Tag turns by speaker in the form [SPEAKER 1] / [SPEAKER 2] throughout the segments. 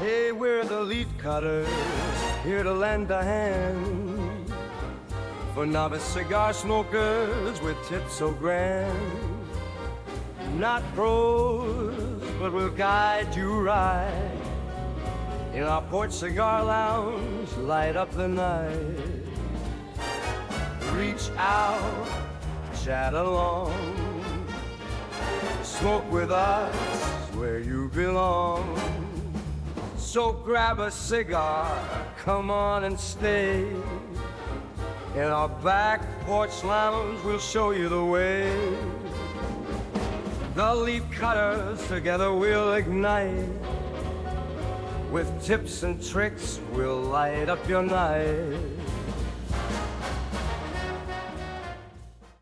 [SPEAKER 1] Hey, we're the leaf cutters, here to lend a hand for novice cigar smokers with tips so grand. Not pros, but we'll guide you right in our porch cigar lounge, light up the night. Reach out, chat along, smoke with us where you belong. So grab a cigar, come on and stay. In our back porch lounge, we'll show you the way. The leaf cutters, together we'll ignite. With tips and tricks, we'll light up your night.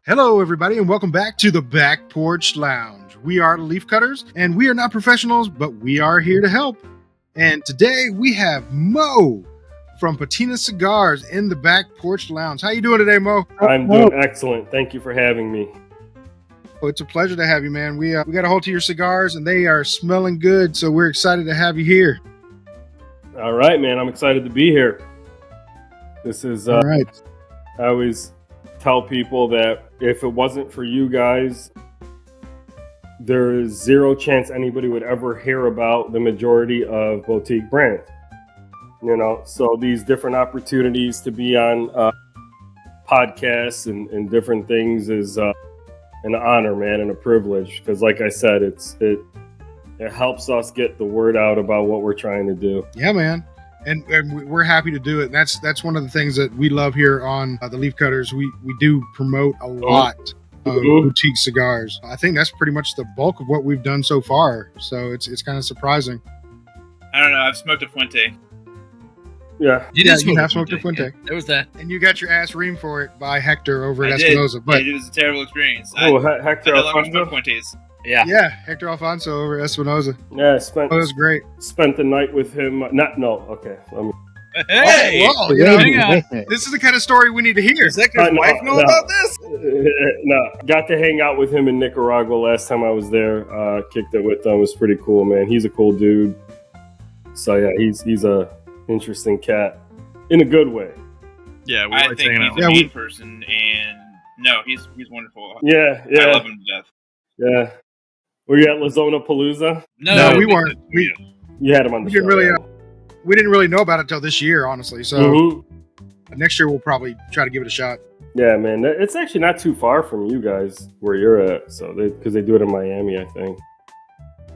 [SPEAKER 2] Hello, everybody, and welcome back to the Back Porch Lounge. We are the Leaf Cutters, and we are not professionals, but we are here to help. And today we have Mo from Patina Cigars in the Back Porch Lounge. How you doing today, Mo?
[SPEAKER 3] I'm doing excellent. Thank you for having me.
[SPEAKER 2] Oh, it's a pleasure to have you, man. We got a hold of your cigars, and they are smelling good, so we're excited to have you here.
[SPEAKER 3] All right, man. I'm excited to be here. This is,
[SPEAKER 2] All right.
[SPEAKER 3] I always tell people that if it wasn't for you guys, there is zero chance anybody would ever hear about the majority of boutique brands. You know, so these different opportunities to be on podcasts and different things is an honor, man, and a privilege. Because like I said, it helps us get the word out about what we're trying to do.
[SPEAKER 2] Yeah, man. And we're happy to do it. That's one of the things that we love here on the Leaf Cutters. We do promote a lot of boutique cigars. I think that's pretty much the bulk of what we've done so far. So it's kind of surprising.
[SPEAKER 4] I don't know. I've smoked a Fuente.
[SPEAKER 3] Yeah.
[SPEAKER 2] You have smoked a Fuente.
[SPEAKER 5] Yeah, there was that.
[SPEAKER 2] And you got your ass reamed for it by Hector over at Espinosa. But
[SPEAKER 4] it was a terrible experience.
[SPEAKER 3] Hector
[SPEAKER 4] I no longer
[SPEAKER 3] Alfonso?
[SPEAKER 4] smoke Fuentes.
[SPEAKER 5] Yeah.
[SPEAKER 2] Hector Alfonso over at Espinosa.
[SPEAKER 3] Yeah,
[SPEAKER 2] That was great.
[SPEAKER 3] spent the night with him. Okay.
[SPEAKER 4] Hey!
[SPEAKER 2] Well,
[SPEAKER 5] Hang on.
[SPEAKER 2] this is the kind of story we need to hear.
[SPEAKER 4] Does Hector's wife know about this?
[SPEAKER 3] No, got to hang out with him in Nicaragua last time I was there. Kicked it with him. It was pretty cool, man. He's a cool dude. So yeah, he's a interesting cat in a good way.
[SPEAKER 4] Yeah, I think he's a mean person, and no, he's wonderful.
[SPEAKER 3] Yeah.
[SPEAKER 4] I love him to death.
[SPEAKER 3] Yeah. Were you at La Zona Palooza?
[SPEAKER 2] No, we weren't.
[SPEAKER 3] You had him on the show.
[SPEAKER 2] We didn't really know about it until this year, honestly. So next year we'll probably try to give it a shot.
[SPEAKER 3] Yeah, man. It's actually not too far from you guys where you're at. So because they do it in Miami, I think.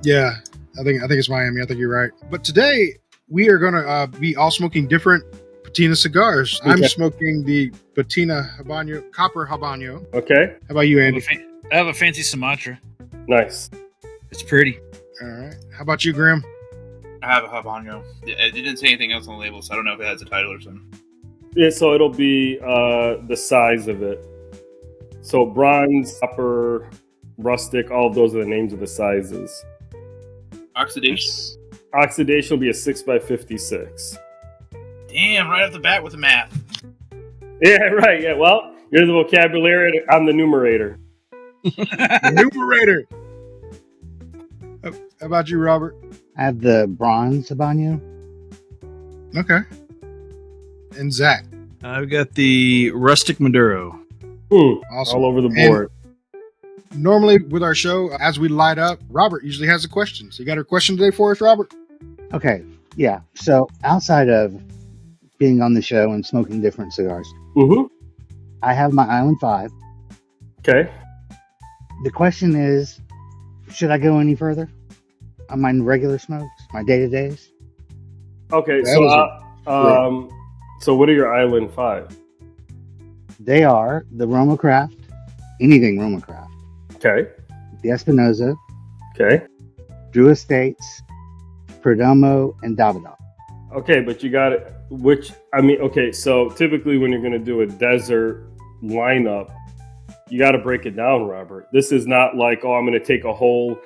[SPEAKER 2] Yeah, I think it's Miami. I think you're right. But today we are going to be all smoking different Patina cigars. Okay. I'm smoking the Patina Habano, Copper Habano.
[SPEAKER 3] Okay.
[SPEAKER 2] How about you, Andy?
[SPEAKER 5] I have a fancy Somatra.
[SPEAKER 3] Nice.
[SPEAKER 5] It's pretty.
[SPEAKER 2] All right. How about you, Grimm?
[SPEAKER 4] I have a Habano. It didn't say anything else on the label, so I don't know if it has a title or something.
[SPEAKER 3] Yeah, so it'll be the size of it. So bronze, copper, rustic, all of those are the names of the sizes.
[SPEAKER 4] Oxidation?
[SPEAKER 3] Oxidation will be a 6x56.
[SPEAKER 4] Damn, right off the bat with the math.
[SPEAKER 3] Yeah, right. Yeah, well, you're the vocabulary. I'm the numerator.
[SPEAKER 2] Numerator. How about you, Robert?
[SPEAKER 6] I have the bronze Habano.
[SPEAKER 2] Okay. And Zack?
[SPEAKER 7] I've got the Rustic Maduro.
[SPEAKER 2] Awesome.
[SPEAKER 3] All over the board.
[SPEAKER 2] And normally with our show, as we light up, Robert usually has a question. So you got a question today for us, Robert?
[SPEAKER 6] Okay, yeah. So outside of being on the show and smoking different cigars, I have my Island 5.
[SPEAKER 3] Okay.
[SPEAKER 6] The question is, should I go any further on my regular smokes, my day-to-days?
[SPEAKER 3] Okay, so what are your Island 5?
[SPEAKER 6] They are the Roma Craft, anything Roma Craft.
[SPEAKER 3] Okay.
[SPEAKER 6] The Espinosa.
[SPEAKER 3] Okay.
[SPEAKER 6] Drew Estates, Perdomo, and Davidoff.
[SPEAKER 3] Okay, but you got it. Okay, so typically when you're going to do a desert lineup, you got to break it down, Robert. This is not like, I'm going to take a whole,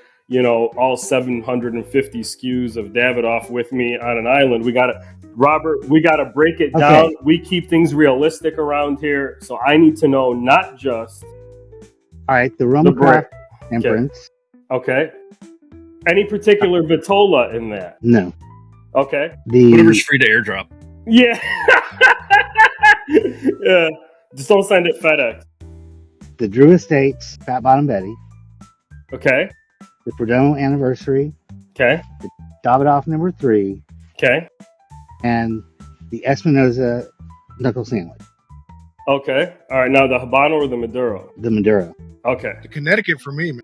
[SPEAKER 3] all 750 SKUs of Davidoff with me on an island. We got to break it down. We keep things realistic around here. So I need to know not just.
[SPEAKER 6] All right, the Roma Craft Empress.
[SPEAKER 3] Okay. Any particular Vitola in that?
[SPEAKER 6] No.
[SPEAKER 3] Okay.
[SPEAKER 5] Whatever's free to airdrop.
[SPEAKER 3] Yeah. Yeah. Just don't send it FedEx.
[SPEAKER 6] The Drew Estates Fat Bottom Betty.
[SPEAKER 3] Okay.
[SPEAKER 6] The Perdomo Anniversary.
[SPEAKER 3] Okay.
[SPEAKER 6] The Davidoff number 3.
[SPEAKER 3] Okay.
[SPEAKER 6] And the Espinosa Knuckle Sandwich.
[SPEAKER 3] Okay. All right. Now the Habano or the Maduro?
[SPEAKER 6] The Maduro.
[SPEAKER 3] Okay.
[SPEAKER 2] The Connecticut for me, man.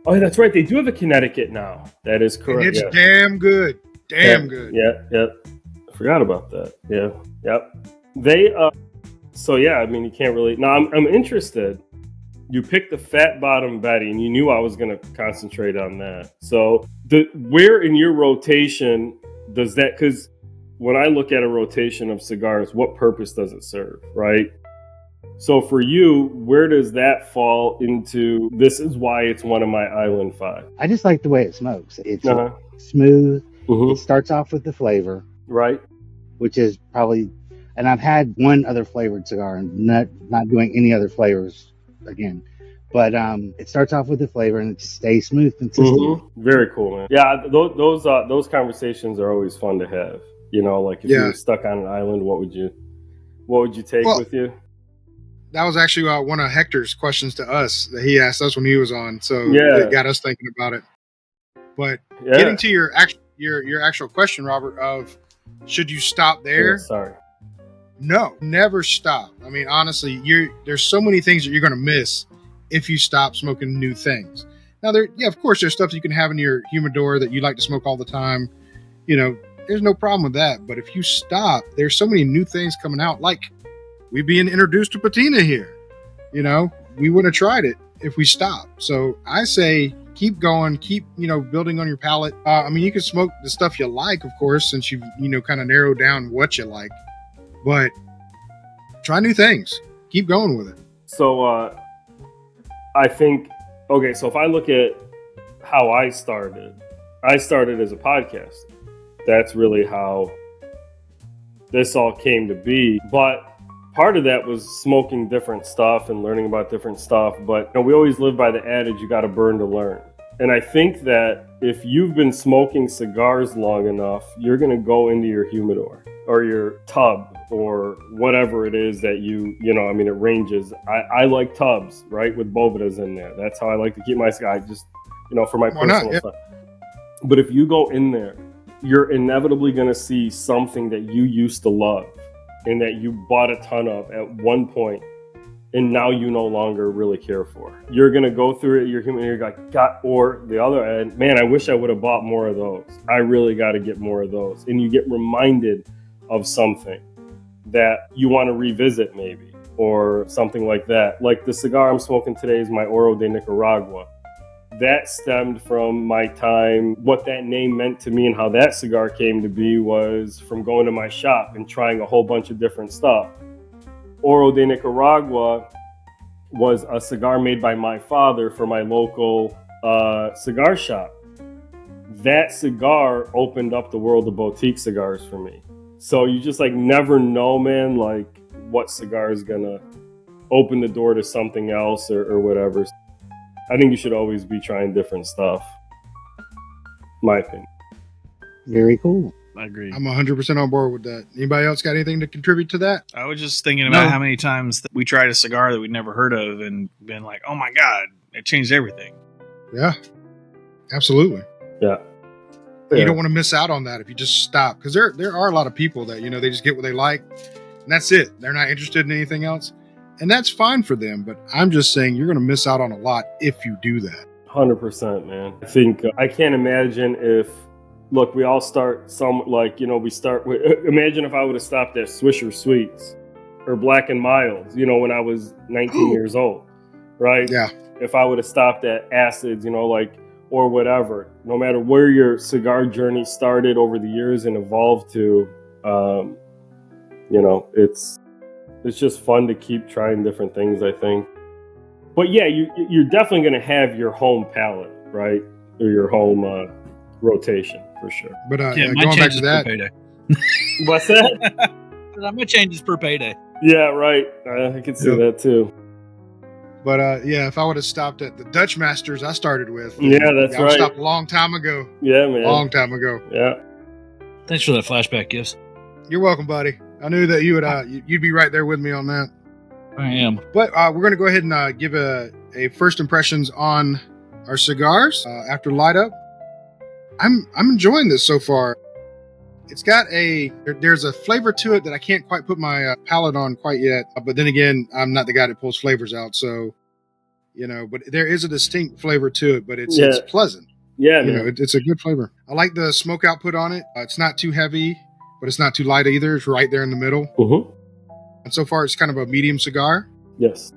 [SPEAKER 3] Oh, that's right. They do have a Connecticut now. That is correct.
[SPEAKER 2] And it's damn good. Damn good.
[SPEAKER 3] Yeah. I forgot about that. Yeah. Yep. They, so yeah, I mean, you can't really, now I'm interested. You picked the Fat Bottom Betty and you knew I was going to concentrate on that. So where in your rotation does that, because when I look at a rotation of cigars, what purpose does it serve, right? So for you, where does that fall into, this is why it's one of my Island 5?
[SPEAKER 6] I just like the way it smokes. It's smooth.
[SPEAKER 3] Mm-hmm.
[SPEAKER 6] It starts off with the flavor.
[SPEAKER 3] Right.
[SPEAKER 6] Which is probably, and I've had one other flavored cigar and not doing any other flavors again. But it starts off with the flavor and it just stays smooth consistently.
[SPEAKER 3] Mm-hmm. Very cool, man. Yeah, those conversations are always fun to have. You know, like if you were stuck on an island, what would you take with you?
[SPEAKER 2] That was actually one of Hector's questions to us that he asked us when he was on. So it got us thinking about it. But getting to your actual question, Robert, of should you stop there?
[SPEAKER 3] Yeah, sorry.
[SPEAKER 2] No, never stop. I mean, honestly, there's so many things that you're going to miss if you stop smoking new things. Now, of course, there's stuff you can have in your humidor that you like to smoke all the time. You know, there's no problem with that. But if you stop, there's so many new things coming out. Like we being introduced to Patina here. You know, we wouldn't have tried it if we stopped. So I say keep going, keep, building on your palate. I mean, you can smoke the stuff you like, of course, since you've, kind of narrowed down what you like. But try new things. Keep going with it.
[SPEAKER 3] So I think, okay, so if I look at how I started as a podcaster. That's really how this all came to be. But part of that was smoking different stuff and learning about different stuff. But we always live by the adage, you got to burn to learn. And I think that if you've been smoking cigars long enough, you're going to go into your humidor or your tub or whatever it is that it ranges. I like tubs, right? With Bovedas in there. That's how I like to keep my cigar, just, for my personal stuff. But if you go in there, you're inevitably going to see something that you used to love and that you bought a ton of at one point, and now you no longer really care for. You're going to go through it, you're like, or the other end, man, I wish I would have bought more of those. I really got to get more of those. And you get reminded of something that you want to revisit maybe, or something like that. Like the cigar I'm smoking today is my Oro de Nicaragua. That stemmed from my time. What that name meant to me and how that cigar came to be was from going to my shop and trying a whole bunch of different stuff. Oro de Nicaragua was a cigar made by my father for my local cigar shop. That cigar opened up the world of boutique cigars for me. So you just never know, man, what cigar is gonna open the door to something else or whatever. I think you should always be trying different stuff. My opinion.
[SPEAKER 6] Very cool.
[SPEAKER 5] I agree.
[SPEAKER 2] I'm 100% on board with that. Anybody else got anything to contribute to that?
[SPEAKER 7] I was just thinking about how many times that we tried a cigar that we'd never heard of and been like, oh my God, it changed everything.
[SPEAKER 2] Yeah, absolutely.
[SPEAKER 3] Yeah.
[SPEAKER 2] You don't want to miss out on that if you just stop. Because there are a lot of people that, they just get what they like and that's it. They're not interested in anything else. And that's fine for them. But I'm just saying you're going to miss out on a lot if you do that.
[SPEAKER 3] 100%, man. I think I can't imagine if, look, we all start we start with, imagine if I would have stopped at Swisher Sweets or Black and Milds, when I was 19 years old, right?
[SPEAKER 2] Yeah.
[SPEAKER 3] If I would have stopped at Acids, or whatever, no matter where your cigar journey started over the years and evolved to, it's just fun to keep trying different things, I think. But yeah, you're definitely going to have your home palette, right? Or your home rotation, for sure.
[SPEAKER 2] But going back to that.
[SPEAKER 3] What's that?
[SPEAKER 5] My changes per payday.
[SPEAKER 3] Yeah, right. I can see that too.
[SPEAKER 2] But if I would have stopped at the Dutch Masters I started with.
[SPEAKER 3] Yeah, that's right.
[SPEAKER 2] I stopped a long time ago.
[SPEAKER 3] Yeah, man.
[SPEAKER 2] Long time ago.
[SPEAKER 3] Yeah.
[SPEAKER 5] Thanks for that flashback, Gibs.
[SPEAKER 2] You're welcome, buddy. I knew that you would you'd be right there with me on that.
[SPEAKER 5] I am.
[SPEAKER 2] But we're going to go ahead and give a first impressions on our cigars after light up. I'm enjoying this so far. It's got there's a flavor to it that I can't quite put my palate on quite yet. But then again, I'm not the guy that pulls flavors out, so but there is a distinct flavor to it, but it's pleasant.
[SPEAKER 3] Yeah,
[SPEAKER 2] it's a good flavor. I like the smoke output on it. It's not too heavy, but it's not too light either. It's right there in the middle.
[SPEAKER 3] Mm-hmm. And
[SPEAKER 2] so far, it's kind of a medium cigar.
[SPEAKER 3] Yes.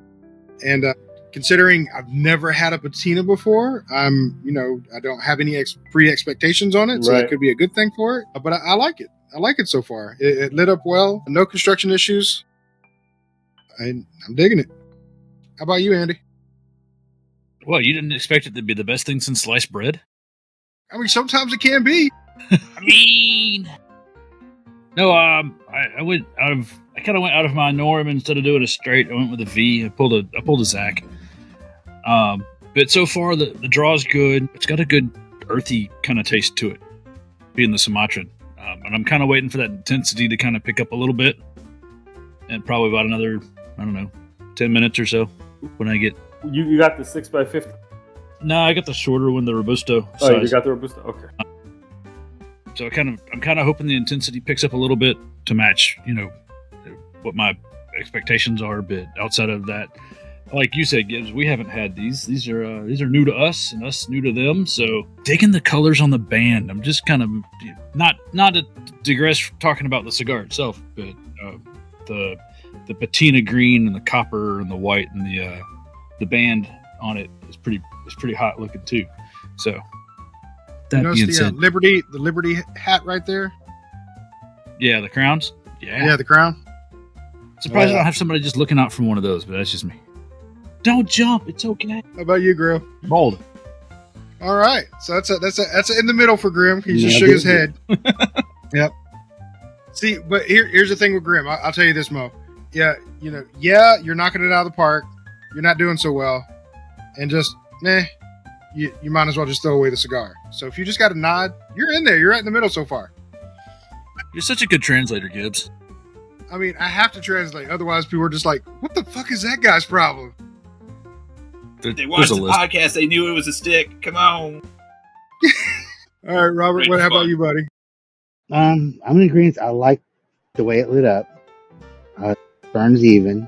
[SPEAKER 2] And considering I've never had a patina before, I don't have any pre-expectations on it, so it could be a good thing for it. But I like it. I like it so far. It lit up well. No construction issues. I'm digging it. How about you, Andy?
[SPEAKER 5] Well, you didn't expect it to be the best thing since sliced bread?
[SPEAKER 2] I mean, sometimes it can be.
[SPEAKER 5] No, I kind of went out of my norm. Instead of doing a straight, I went with a V. I pulled a Zack. But so far the draw's good. It's got a good earthy kind of taste to it, being the Somatra. And I'm kind of waiting for that intensity to kind of pick up a little bit, and probably about another 10 minutes or so when I get.
[SPEAKER 3] You got the 6x50?
[SPEAKER 5] No, I got the shorter one, the Robusto size.
[SPEAKER 3] Oh, you got the Robusto? Okay.
[SPEAKER 5] So I'm kind of hoping the intensity picks up a little bit to match, what my expectations are. But outside of that, like you said, Gibbs, we haven't had these. These are new to us and us new to them. So digging the colors on the band. I'm just kind of not to digress talking about the cigar itself, but the patina green and the copper and the white and the band on it is pretty hot looking too. So that being said,
[SPEAKER 2] the Liberty hat right there.
[SPEAKER 5] Yeah, the crowns.
[SPEAKER 2] Yeah, the crown.
[SPEAKER 5] Surprised I don't have somebody just looking out from one of those, but that's just me. Don't jump. It's okay.
[SPEAKER 2] How about you, Grimm?
[SPEAKER 5] Bold.
[SPEAKER 2] All right. So that's in the middle for Grimm. He just shook his head. Yep. See, but here's the thing with Grimm. I'll tell you this, Mo. Yeah, you're knocking it out of the park. You're not doing so well, and just you might as well just throw away the cigar. So if you just got a nod, you're in there. You're right in the middle so far.
[SPEAKER 5] You're such a good translator, Gibbs.
[SPEAKER 2] I mean, I have to translate. Otherwise, people are just like, what the fuck is that guy's problem?
[SPEAKER 4] They watched the podcast. They knew it was a stick. Come on.
[SPEAKER 2] All right, Robert, how about you, buddy?
[SPEAKER 6] I'm in agreement. I like the way it lit up. Burns even.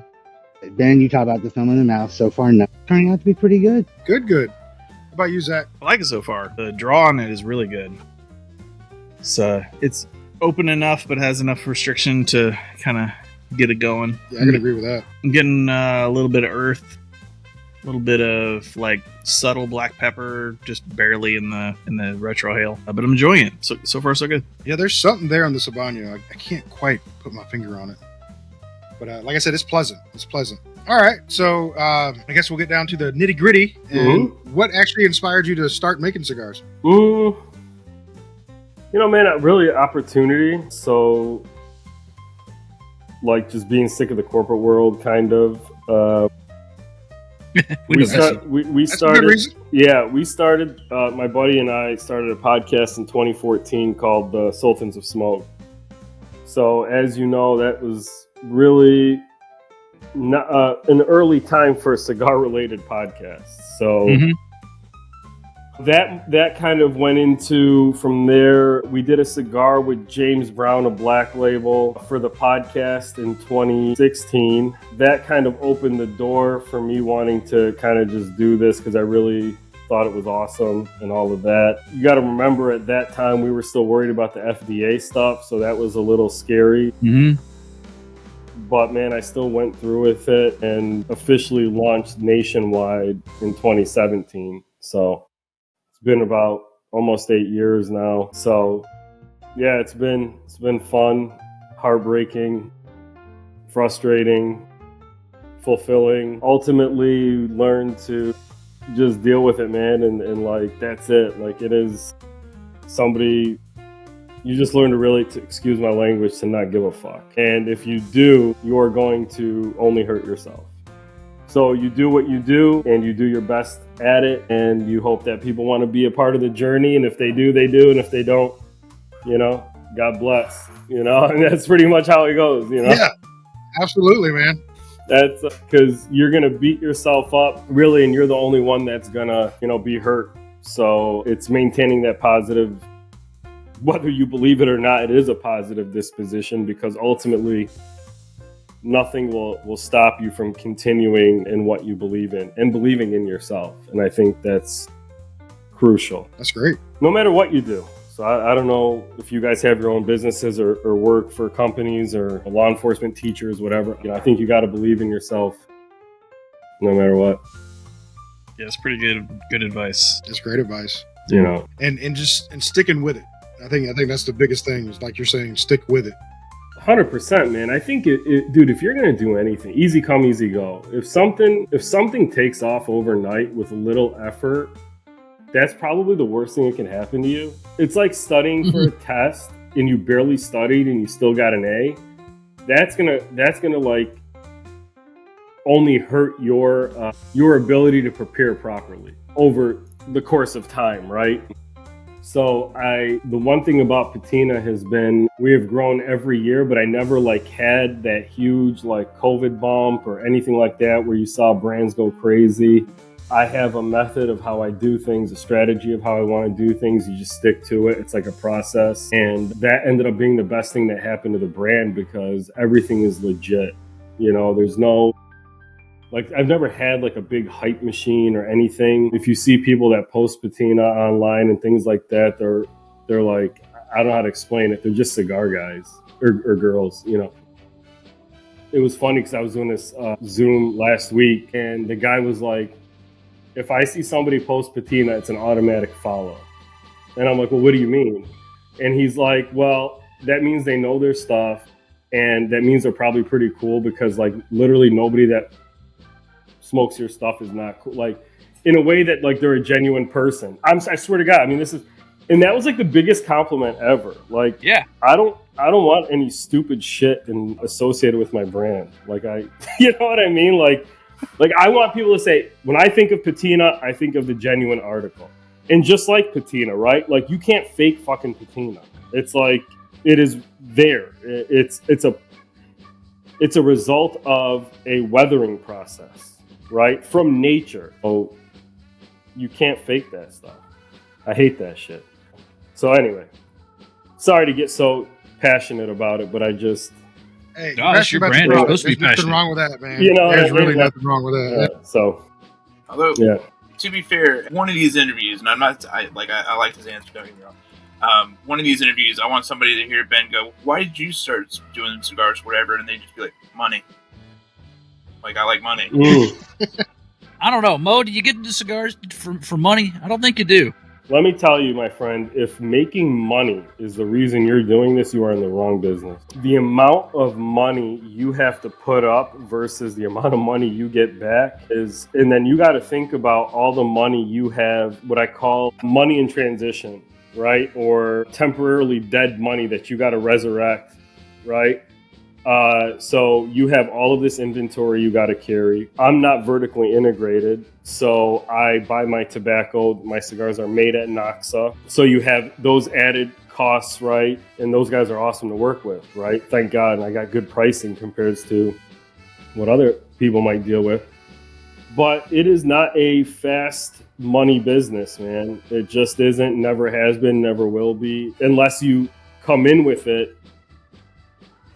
[SPEAKER 6] Then you talk about the film in the mouth. So far, no. Turning out to be pretty good.
[SPEAKER 2] Good. How about you, Zach?
[SPEAKER 7] I like it so far. The draw on it is really good. It's open enough, but has enough restriction to kind of get it going.
[SPEAKER 2] Yeah, I can agree with that.
[SPEAKER 7] I'm getting a little bit of earth, a little bit of like subtle black pepper, just barely in the retrohale. But I'm enjoying it. So far, so good.
[SPEAKER 2] Yeah, there's something there on the Habano. I can't quite put my finger on it. But like I said, it's pleasant. All right, so I guess we'll get down to the nitty gritty. And what actually inspired you to start making cigars?
[SPEAKER 3] Man, really opportunity. So, like, just being sick of the corporate world, kind of. We started. Yeah, we started. My buddy and I started a podcast in 2014 called the Sultans of Smoke. So, as you know, that was really not, an early time for a cigar-related podcast. So that kind of went into, from there, we did a cigar with James Brown, a Black Label, for the podcast in 2016. That kind of opened the door for me wanting to kind of just do this because I really thought it was awesome and all of that. You got to remember, at that time, we were still worried about the FDA stuff, so that was a little scary. But man, I still went through with it and officially launched nationwide in 2017. So it's been about almost 8 years now. So yeah, it's been fun, heartbreaking, frustrating, fulfilling. Ultimately learned to just deal with it, man, and like, that's it. Like, it is somebody. You just learn to really, excuse my language, to not give a fuck. And if you do, you are going to only hurt yourself. So you do what you do, and you do your best at it, and you hope that people want to be a part of the journey. And if they do, they do. And if they don't, God bless, you know, and that's pretty much how it goes, you know?
[SPEAKER 2] Yeah, absolutely, man.
[SPEAKER 3] That's because you're going to beat yourself up, really, and you're the only one that's going to, you know, be hurt. So it's maintaining that positive, whether you believe it or not, it is a positive disposition, because ultimately nothing will stop you from continuing in what you believe in and believing in yourself. And I think that's crucial.
[SPEAKER 2] That's great.
[SPEAKER 3] No matter what you do. So I don't know if you guys have your own businesses or work for companies or law enforcement, teachers, whatever. You know, I think you got to believe in yourself no matter what.
[SPEAKER 7] Yeah, it's pretty good advice.
[SPEAKER 2] That's great advice.
[SPEAKER 3] You know,
[SPEAKER 2] and sticking with it. I think that's the biggest thing, is like you're saying, stick with it.
[SPEAKER 3] 100%, man. I think dude, if you're gonna do anything, easy come, easy go. If something takes off overnight with little effort, that's probably the worst thing that can happen to you. It's like studying for a test and you barely studied and you still got an A. That's gonna like only hurt your ability to prepare properly over the course of time, right? So the one thing about Patina has been, we have grown every year, but I never like had that huge like COVID bump or anything like that where you saw brands go crazy. I have a method of how I do things, a strategy of how I want to do things. You just stick to it. It's like a process. And that ended up being the best thing that happened to the brand, because everything is legit. You know, there's no, like, I've never had like a big hype machine or anything. If you see people that post Patina online and things like that, they're like, I don't know how to explain it. They're just cigar guys or girls, you know. It was funny because I was doing this Zoom last week, and the guy was like, if I see somebody post Patina, it's an automatic follow. And I'm like, well, what do you mean? And he's like, well, that means they know their stuff, and that means they're probably pretty cool, because like literally nobody that smokes your stuff is not cool. Like, in a way that like they're a genuine person. I swear to God. I mean, and that was like the biggest compliment ever. Like, yeah, I don't want any stupid shit associated with my brand. Like you know what I mean? Like I want people to say, when I think of Patina, I think of the genuine article. And just like Patina, right? Like, you can't fake fucking Patina. It's like, it is there. It's a result of a weathering process, right? From nature. So you can't fake that stuff. I hate that shit. So anyway, sorry to get so passionate about it, but I just...
[SPEAKER 2] Hey,
[SPEAKER 5] no, that's your brand. You're supposed to be passionate.
[SPEAKER 2] There's nothing wrong with that, man.
[SPEAKER 3] You know,
[SPEAKER 2] there's really nothing wrong with that.
[SPEAKER 3] Yeah, so,
[SPEAKER 4] although,
[SPEAKER 3] yeah.
[SPEAKER 4] To be fair, one of these interviews, and I like his answer, don't get me wrong. One of these interviews, I want somebody to hear Ben go, "Why did you start doing cigars, whatever?" And they just be like, "Money." Like, I like money.
[SPEAKER 5] I don't know, Mo. Do you get into cigars for money? I don't think you do.
[SPEAKER 3] Let me tell you, my friend, if making money is the reason you're doing this, you are in the wrong business. The amount of money you have to put up versus the amount of money you get back is, and then you got to think about all the money you have, what I call money in transition, right? Or temporarily dead money that you got to resurrect, right? So you have all of this inventory you got to carry. I'm not vertically integrated, so I buy my tobacco. My cigars are made at Noxa. So you have those added costs, right? And those guys are awesome to work with, right? Thank God. And I got good pricing compared to what other people might deal with. But it is not a fast money business, man. It just isn't, never has been, never will be, unless you come in with it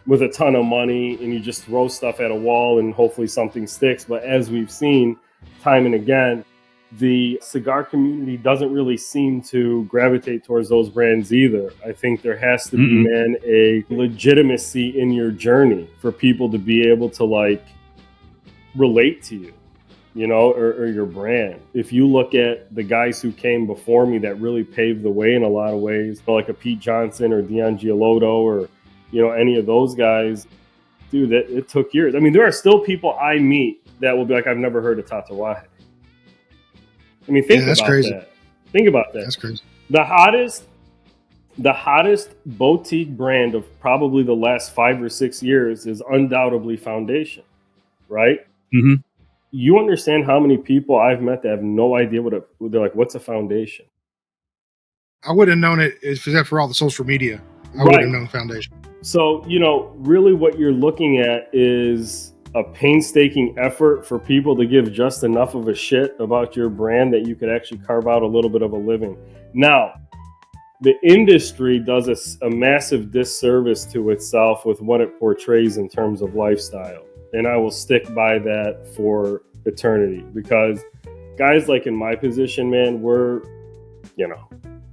[SPEAKER 3] with a ton of money and you just throw stuff at a wall and hopefully something sticks. But as we've seen time and again, the cigar community doesn't really seem to gravitate towards those brands either. I think there has to be, man, a legitimacy in your journey for people to be able to like relate to you, you know, or your brand. If you look at the guys who came before me that really paved the way in a lot of ways, like a Pete Johnson or Dion Giolotto or, you know, any of those guys, dude, it took years. I mean, there are still people I meet that will be like, I've never heard of Tata Wahed. I mean, think about that. Think about that.
[SPEAKER 2] That's crazy.
[SPEAKER 3] The hottest boutique brand of probably the last 5 or 6 years is undoubtedly Foundation, right?
[SPEAKER 5] Mm-hmm.
[SPEAKER 3] You understand how many people I've met that have no idea they're like, what's a Foundation?
[SPEAKER 2] I would have known it if it for all the social media. I would have known Foundation.
[SPEAKER 3] So, really what you're looking at is a painstaking effort for people to give just enough of a shit about your brand that you could actually carve out a little bit of a living. Now, the industry does a massive disservice to itself with what it portrays in terms of lifestyle. And I will stick by that for eternity, because guys like in my position, man, we're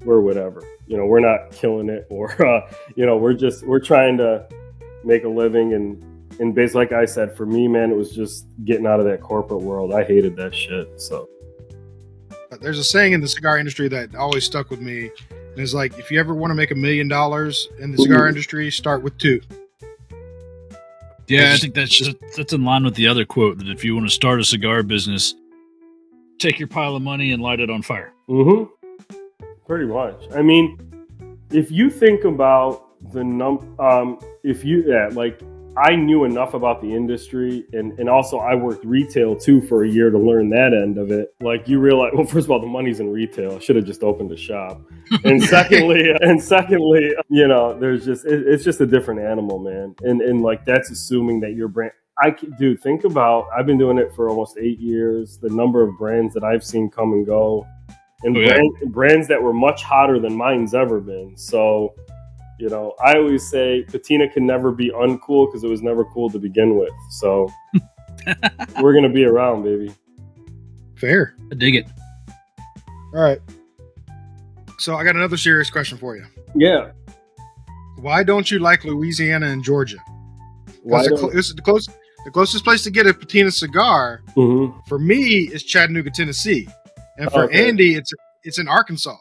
[SPEAKER 3] whatever. We're not killing it, or we're trying to make a living, and basically, like I said, for me, man, it was just getting out of that corporate world. I hated that shit. So
[SPEAKER 2] there's a saying in the cigar industry that always stuck with me, and it's like, if you ever want to make $1 million in the cigar industry, start with 2.
[SPEAKER 5] Yeah, I think that's in line with the other quote, that if you want to start a cigar business, take your pile of money and light it on fire.
[SPEAKER 3] Mm-hmm. Pretty much. I mean, if you think about the I knew enough about the industry, and also I worked retail too for a year to learn that end of it. Like, you realize, well, first of all, the money's in retail. I should have just opened a shop. And secondly, there's just, it's just a different animal, man. And like, that's assuming that your brand, think about, I've been doing it for almost 8 years, the number of brands that I've seen come and go, and brands that were much hotter than mine's ever been. So, I always say Patina can never be uncool, because it was never cool to begin with. So we're going to be around, baby.
[SPEAKER 2] Fair.
[SPEAKER 5] I dig it.
[SPEAKER 2] All right. So I got another serious question for you.
[SPEAKER 3] Yeah.
[SPEAKER 2] Why don't you like Louisiana and Georgia? This is the closest place to get a Patina cigar,
[SPEAKER 3] mm-hmm.
[SPEAKER 2] for me, is Chattanooga, Tennessee. And for Andy, it's in Arkansas.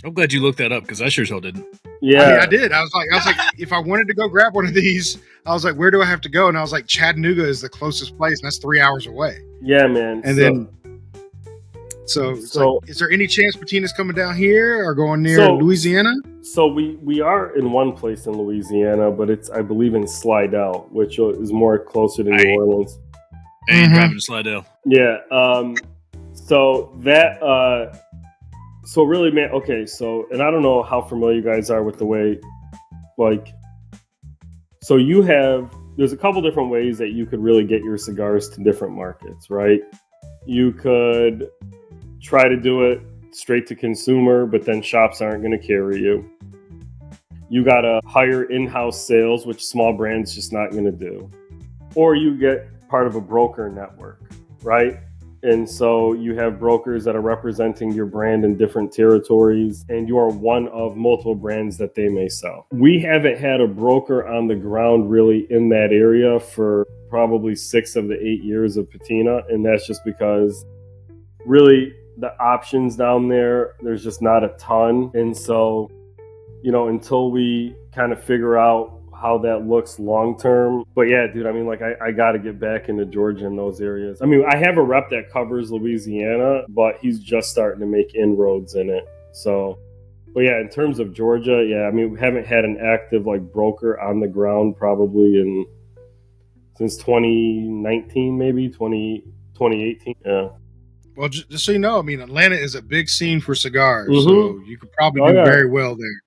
[SPEAKER 5] I'm glad you looked that up, because I sure as hell didn't.
[SPEAKER 2] Yeah, I did. I was like, if I wanted to go grab one of these, I was like, where do I have to go? And I was like, Chattanooga is the closest place, and that's 3 hours away.
[SPEAKER 3] Yeah, man.
[SPEAKER 2] And so is there any chance Patina's coming down here or going near Louisiana?
[SPEAKER 3] So we are in one place in Louisiana, but it's, I believe, in Slidell, which is more closer to New Orleans.
[SPEAKER 5] I ain't driving to Slidell.
[SPEAKER 3] Yeah. So really, man, okay, and I don't know how familiar you guys are with the way, there's a couple different ways that you could really get your cigars to different markets, right? You could try to do it straight to consumer, but then shops aren't going to carry you. You got to hire in-house sales, which small brands just not going to do. Or you get part of a broker network, right? And so you have brokers that are representing your brand in different territories, and you are one of multiple brands that they may sell. We haven't had a broker on the ground really in that area for probably 6 of the 8 years of Patina. And that's just because really the options down there's just not a ton. And so, until we kind of figure out how that looks long term. But yeah, dude, I mean, like, I got to get back into Georgia and those areas. I mean, I have a rep that covers Louisiana, but he's just starting to make inroads in it. So, but yeah, in terms of Georgia, yeah, I mean, we haven't had an active broker on the ground probably since 2019, maybe 2018. Yeah.
[SPEAKER 2] Well, just so you know, I mean, Atlanta is a big scene for cigars,
[SPEAKER 3] mm-hmm.
[SPEAKER 2] so you could probably do very well there.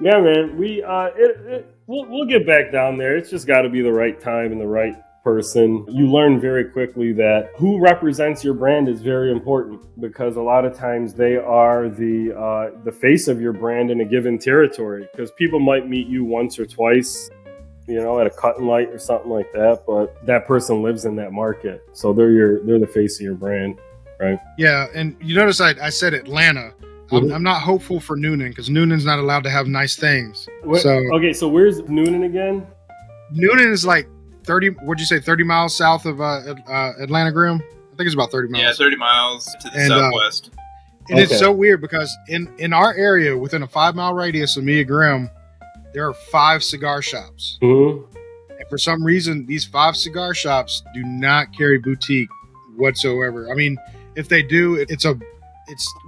[SPEAKER 3] Yeah, man, we'll get back down there. It's just got to be the right time and the right person. You learn very quickly that who represents your brand is very important, because a lot of times they are the face of your brand in a given territory, because people might meet you once or twice, at a cut and light or something like that, but that person lives in that market, so they're the face of your brand, right?
[SPEAKER 2] Yeah, and you notice I said Atlanta. I'm not hopeful for Noonan, because Noonan's not allowed to have nice things.
[SPEAKER 3] So where's Noonan again?
[SPEAKER 2] Noonan is like 30 miles south of Atlanta, Grimm? I think it's about 30 miles.
[SPEAKER 4] Yeah, 30 miles to the southwest.
[SPEAKER 2] And it's so weird, because in our area, within a 5-mile radius of me and Grimm, there are 5 cigar shops.
[SPEAKER 3] Mm-hmm.
[SPEAKER 2] And for some reason, these 5 cigar shops do not carry boutique whatsoever. I mean, if they do, it's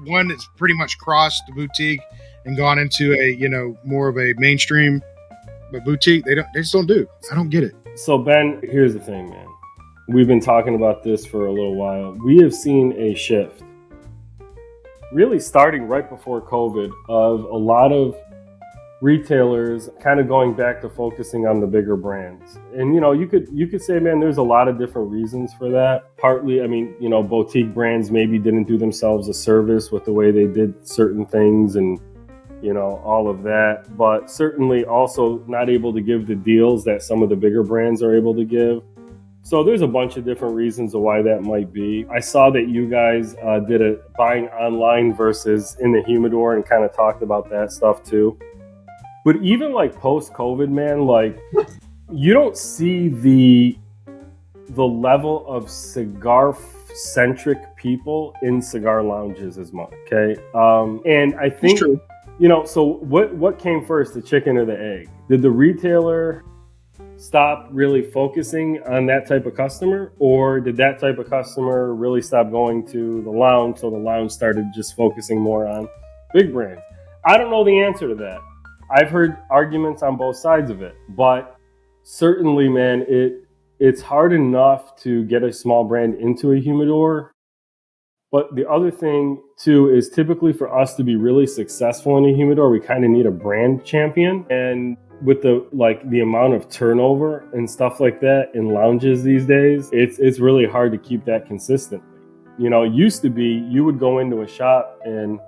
[SPEAKER 2] one that's pretty much crossed the boutique and gone into a more of a mainstream, but boutique they just don't do. I don't get it.
[SPEAKER 3] So Ben, here's the thing, man. We've been talking about this for a little while. We have seen a shift, really starting right before COVID, of a lot of retailers kind of going back to focusing on the bigger brands. And, you could say, man, there's a lot of different reasons for that. Partly, I mean, boutique brands maybe didn't do themselves a service with the way they did certain things and, all of that. But certainly also not able to give the deals that some of the bigger brands are able to give. So there's a bunch of different reasons of why that might be. I saw that you guys did a buying online versus in the humidor and kind of talked about that stuff too. But even like post-COVID, man, like you don't see the level of cigar-centric people in cigar lounges as much. Okay, and I think so. What came first, the chicken or the egg? Did the retailer stop really focusing on that type of customer, or did that type of customer really stop going to the lounge, so the lounge started just focusing more on big brands? I don't know the answer to that. I've heard arguments on both sides of it, but certainly, man, it's hard enough to get a small brand into a humidor. But the other thing too is typically for us to be really successful in a humidor, we kind of need a brand champion. And with the amount of turnover and stuff like that in lounges these days, it's really hard to keep that consistently. It used to be you would go into a shop and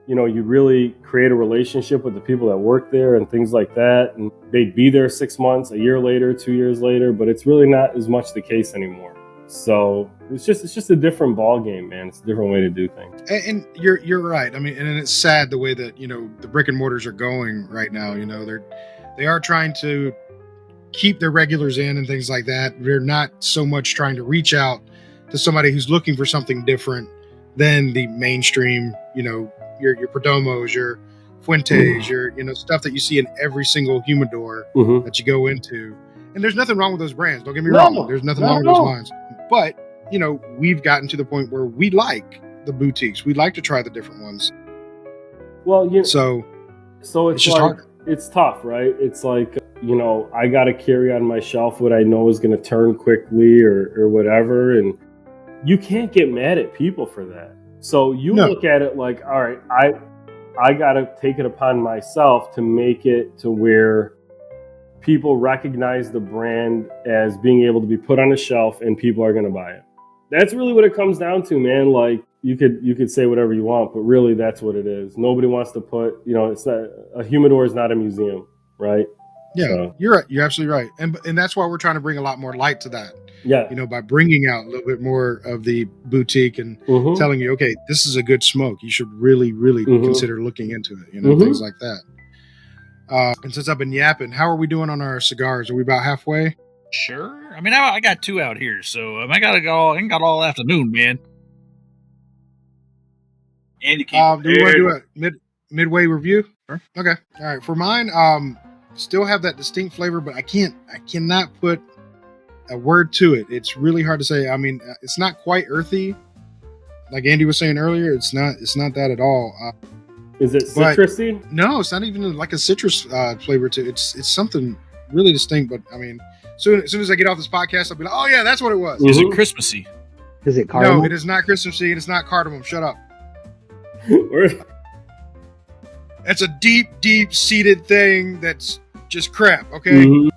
[SPEAKER 3] you'd really create a relationship with the people that work there and things like that. And they'd be there 6 months, a year later, 2 years later, but it's really not as much the case anymore. So it's just a different ball game, man. It's a different way to do things.
[SPEAKER 2] And you're right. I mean, and it's sad the way that, the brick and mortars are going right now. They are trying to keep their regulars in and things like that. They're not so much trying to reach out to somebody who's looking for something different than the mainstream, your Perdomos, your Fuentes, your stuff that you see in every single humidor that you go into. And there's nothing wrong with those brands. Don't get me wrong. There's nothing wrong with those lines. But, we've gotten to the point where we like the boutiques. We like to try the different ones.
[SPEAKER 3] Well,
[SPEAKER 2] so
[SPEAKER 3] it's
[SPEAKER 2] just harder.
[SPEAKER 3] It's tough, right? It's like, I got to carry on my shelf what I know is going to turn quickly or whatever. And you can't get mad at people for that. So you look at it like, all right, I got to take it upon myself to make it to where people recognize the brand as being able to be put on a shelf and people are going to buy it. That's really what it comes down to, man. Like you could say whatever you want, but really that's what it is. Nobody wants to put, it's not, a humidor is not a museum, right?
[SPEAKER 2] Yeah,
[SPEAKER 3] so.
[SPEAKER 2] You're right. You're absolutely right. And that's why we're trying to bring a lot more light to that.
[SPEAKER 3] Yeah.
[SPEAKER 2] By bringing out a little bit more of the boutique and telling you, okay, this is a good smoke. You should really, really consider looking into it, things like that. And since I've been yapping, how are we doing on our cigars? Are we about halfway?
[SPEAKER 5] Sure. I mean, I got 2 out here, so I got all afternoon, man.
[SPEAKER 4] And
[SPEAKER 2] do we want to do a midway review?
[SPEAKER 5] Sure.
[SPEAKER 2] Okay. All right. For mine, still have that distinct flavor, but I cannot put a word to it. It's really hard to say. I mean, it's not quite earthy, like Andy was saying earlier. It's not that at all.
[SPEAKER 3] Is it citrusy?
[SPEAKER 2] No, it's not even like a citrus flavor to it. It's something really distinct. But I mean, as soon as I get off this podcast, I'll be like, oh yeah, that's what it was.
[SPEAKER 5] Is it Christmassy?
[SPEAKER 6] Is it cardamom?
[SPEAKER 2] No, it is not Christmassy, and it's not cardamom. Shut up. It's a deep seated thing that's just crap. Okay.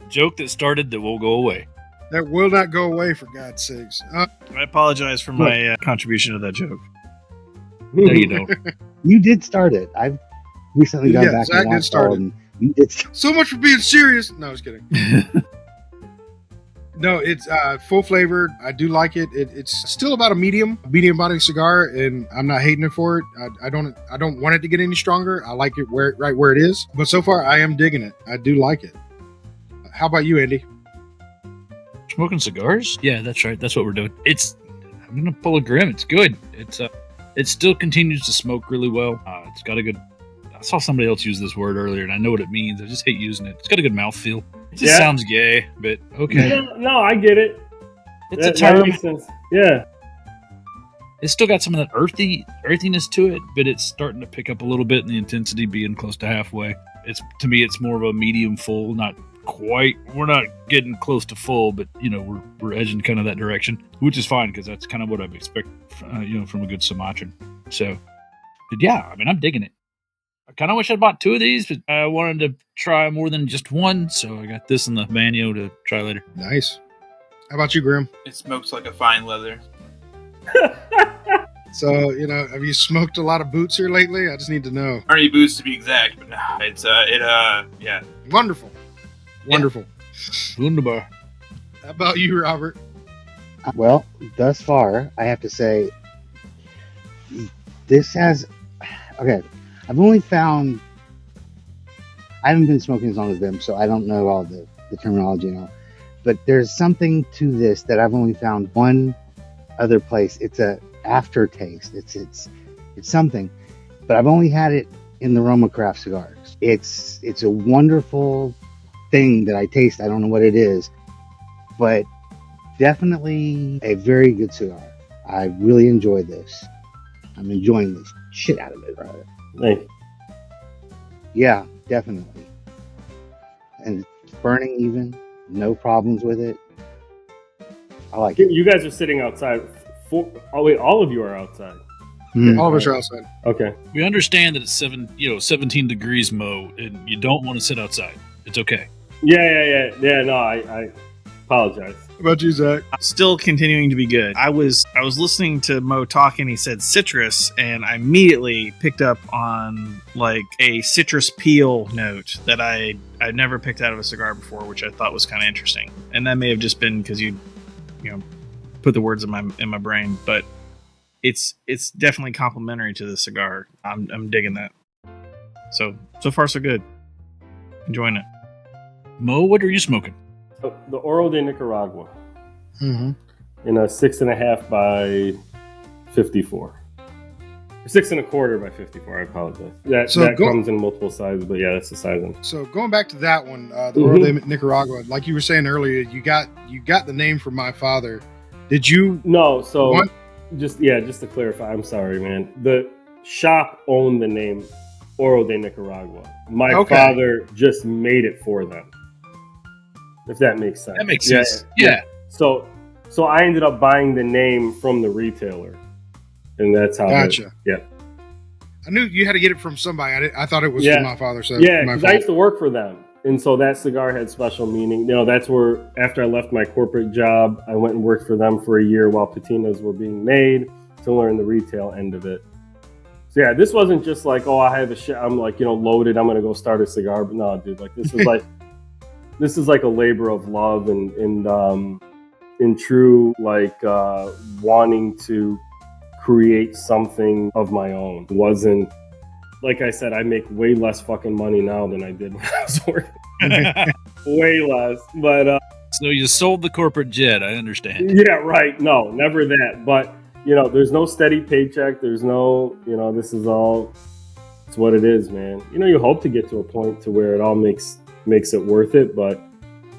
[SPEAKER 5] Joke that started that will go away.
[SPEAKER 2] That will not go away, for God's sakes.
[SPEAKER 7] I apologize for my contribution to that joke.
[SPEAKER 5] No, you don't.
[SPEAKER 6] You did start it. I've recently gone back
[SPEAKER 2] Zack
[SPEAKER 6] and watched
[SPEAKER 2] did start
[SPEAKER 6] all,
[SPEAKER 2] it.
[SPEAKER 6] and you did start.
[SPEAKER 2] So much for being serious. No, I was kidding. No, it's full flavored. I do like it. It's still about a medium body cigar, and I'm not hating it for it. I don't want it to get any stronger. I like it right where it is. But so far, I am digging it. I do like it. How about you, Andy?
[SPEAKER 5] Smoking cigars? Yeah, that's right. That's what we're doing. I'm gonna pull a Grimm. It's good. It still continues to smoke really well. It's got a good. I saw somebody else use this word earlier, and I know what it means. I just hate using it. It's got a good mouthfeel. It just sounds gay, but okay.
[SPEAKER 3] No, I get it.
[SPEAKER 5] It's a term.
[SPEAKER 3] That makes sense. Yeah.
[SPEAKER 5] It's still got some of that earthiness to it, but it's starting to pick up a little bit in the intensity, being close to halfway. To me, it's more of a medium full, not quite. We're not getting close to full, but we're edging kind of that direction, which is fine because that's kind of what I expect, from a good Sumatran. So, But yeah, I mean, I'm digging it. I kind of wish I'd bought 2 of these, but I wanted to try more than just one, so I got this and the Manio to try later.
[SPEAKER 2] Nice. How about you, Grimm?
[SPEAKER 4] It smokes like a fine leather.
[SPEAKER 2] So, have you smoked a lot of boots here lately? I just need to know.
[SPEAKER 4] Arnie boots to be exact, but nah, yeah.
[SPEAKER 2] Wonderful. Wonderful.
[SPEAKER 5] Wunderbar.
[SPEAKER 2] How about you, Robert?
[SPEAKER 6] Well, thus far, I have to say, this has. Okay, I've only found. I haven't been smoking as long as them, so I don't know all the terminology and all. But there's something to this that I've only found one other place. It's a aftertaste. It's something, but I've only had it in the Roma Craft cigars. It's a wonderful thing that I taste. I don't know what it is, but definitely a very good cigar. I really enjoy this. I'm enjoying this shit out of it, rather.
[SPEAKER 3] Thanks.
[SPEAKER 6] Yeah, definitely. And it's burning even. No problems with it. I like it.
[SPEAKER 3] You guys are sitting outside. All of you are outside.
[SPEAKER 2] All of us are outside.
[SPEAKER 3] Okay.
[SPEAKER 5] We understand that it's 17 degrees, Mo, and you don't want to sit outside. It's okay.
[SPEAKER 3] Yeah. No, I apologize.
[SPEAKER 2] How about you, Zach?
[SPEAKER 7] Still continuing to be good. I was listening to Mo talk and he said citrus, and I immediately picked up on like a citrus peel note that I'd never picked out of a cigar before, which I thought was kind of interesting. And that may have just been because you put the words in my brain, but it's definitely complimentary to the cigar. I'm digging that. So far so good. Enjoying it.
[SPEAKER 5] Mo, what are you smoking?
[SPEAKER 3] The Oro de Nicaragua
[SPEAKER 2] Mm-hmm.
[SPEAKER 3] in a 6.5 by 54. 6.25 by 54. I apologize. That comes in multiple sizes, but yeah, that's the size one.
[SPEAKER 2] So going back to that one, the Oro de Nicaragua, like you were saying earlier, you got the name from my father. Did you?
[SPEAKER 3] No. So just to clarify, I'm sorry, man. The shop owned the name Oro de Nicaragua. My father just made it for them. If that makes sense.
[SPEAKER 5] That makes sense. Yeah.
[SPEAKER 3] So I ended up buying the name from the retailer, and that's how.
[SPEAKER 2] Gotcha.
[SPEAKER 3] Yeah.
[SPEAKER 2] I knew you had to get it from somebody. I thought it was from my father. So
[SPEAKER 3] yeah, because I used to work for them, and so that cigar had special meaning. That's where after I left my corporate job, I went and worked for them for a year while patinas were being made to learn the retail end of it. So yeah, this wasn't just like, I have I'm like, loaded. I'm gonna go start a cigar, but no, dude, like this is like. This is like a labor of love and in true wanting to create something of my own. It wasn't, like I said, I make way less fucking money now than I did when I was working. Way less. But
[SPEAKER 5] so you sold the corporate jet, I understand.
[SPEAKER 3] Yeah, right. No, never that. But there's no steady paycheck. There's no, this is all, it's what it is, man. You hope to get to a point to where it all makes it worth it, but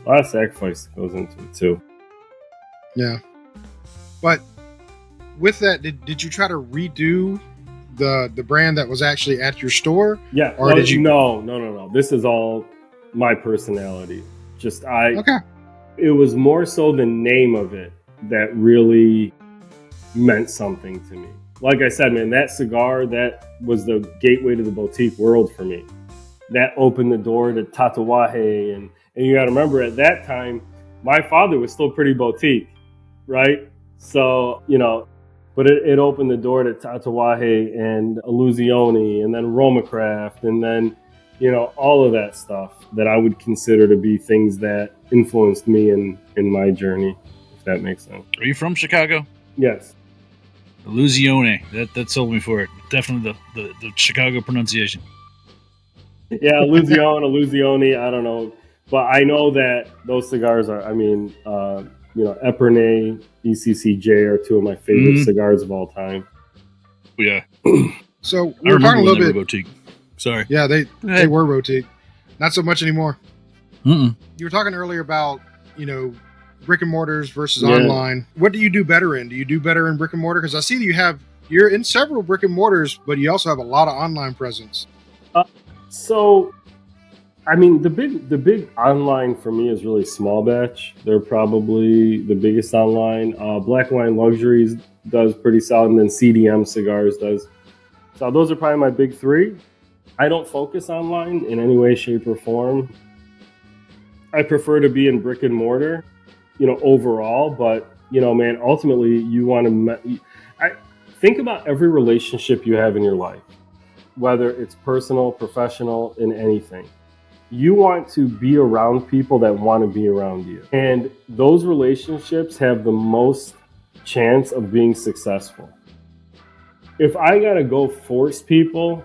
[SPEAKER 3] a lot of sacrifice goes into it too.
[SPEAKER 2] Yeah. But with that, did you try to redo the brand that was actually at your store?
[SPEAKER 3] Yeah.
[SPEAKER 2] Or did you?
[SPEAKER 3] No. This is all my personality.
[SPEAKER 2] Okay.
[SPEAKER 3] It was more so the name of it that really meant something to me. Like I said, man, that cigar, that was the gateway to the boutique world for me. That opened the door to Tatuaje, and you got to remember at that time, my father was still pretty boutique, right? So but it opened the door to Tatuaje and Illusione, and then Roma Craft, and then all of that stuff that I would consider to be things that influenced me in my journey, if that makes sense.
[SPEAKER 5] Are you from Chicago?
[SPEAKER 3] Yes.
[SPEAKER 5] Illusione. That sold me for it. Definitely the Chicago pronunciation.
[SPEAKER 3] Yeah, Illusione, I don't know. But I know that those cigars are, Epernay, ECCJ are two of my favorite cigars of all time.
[SPEAKER 5] Yeah.
[SPEAKER 2] So we were talking a little bit.
[SPEAKER 5] Boutique. Sorry.
[SPEAKER 2] Yeah, they were boutique. Not so much anymore.
[SPEAKER 5] Mm-mm.
[SPEAKER 2] You were talking earlier about, brick and mortars versus online. What do you do better in? Do you do better in brick and mortar? Because I see that you're in several brick and mortars, but you also have a lot of online presence.
[SPEAKER 3] So, the big online for me is really Small Batch. They're probably the biggest online. Black Line Luxuries does pretty solid, and then CDM Cigars does So those are probably my big three. I don't focus online in any way, shape, or form. I prefer to be in brick and mortar, overall. But, man, ultimately you want to... I think about every relationship you have in your life, whether it's personal, professional, in anything. You want to be around people that want to be around you. And those relationships have the most chance of being successful. If I got to go force people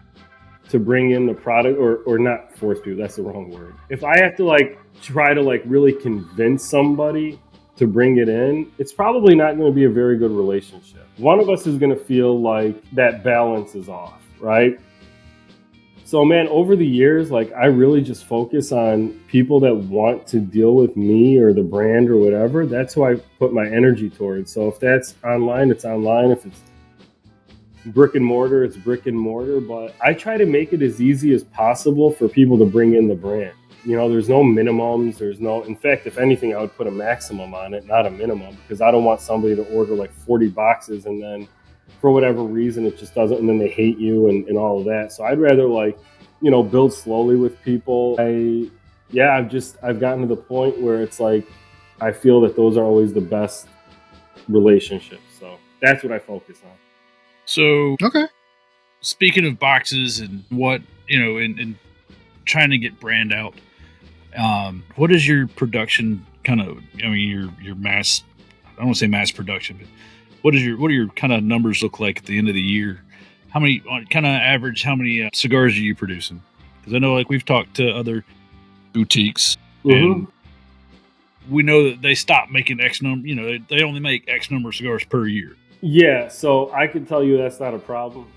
[SPEAKER 3] to bring in the product, or not force people, that's the wrong word. If I have to try to really convince somebody to bring it in, it's probably not going to be a very good relationship. One of us is going to feel like that balance is off, right? So man, over the years, I really just focus on people that want to deal with me or the brand or whatever. That's who I put my energy towards. So if that's online, it's online. If it's brick and mortar, it's brick and mortar. But I try to make it as easy as possible for people to bring in the brand. There's no minimums. In fact, if anything, I would put a maximum on it, not a minimum, because I don't want somebody to order 40 boxes and then for whatever reason it just doesn't, and then they hate you and all of that. So I'd rather build slowly with people. I've gotten to the point where it's I feel that those are always the best relationships. So that's what I focus on.
[SPEAKER 5] So,
[SPEAKER 2] okay.
[SPEAKER 5] Speaking of boxes and what, and trying to get brand out, what is your production your mass, I don't want to say mass production, but what do your kind of numbers look like at the end of the year? How many, kind of average, how many cigars are you producing? Because I know we've talked to other boutiques, and we know that they stop making X number, they only make X number of cigars per year.
[SPEAKER 3] Yeah, so I can tell you that's not a problem.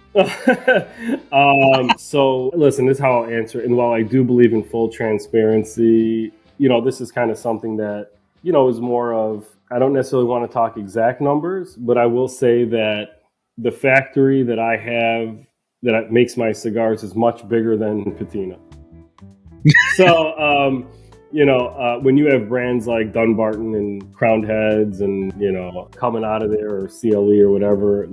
[SPEAKER 3] So listen, this is how I'll answer it. And while I do believe in full transparency, this is kind of something that, is more of, I don't necessarily want to talk exact numbers, but I will say that the factory that I have that makes my cigars is much bigger than Patina. So, when you have brands like Dunbarton and Crowned Heads and, coming out of there, or CLE or whatever,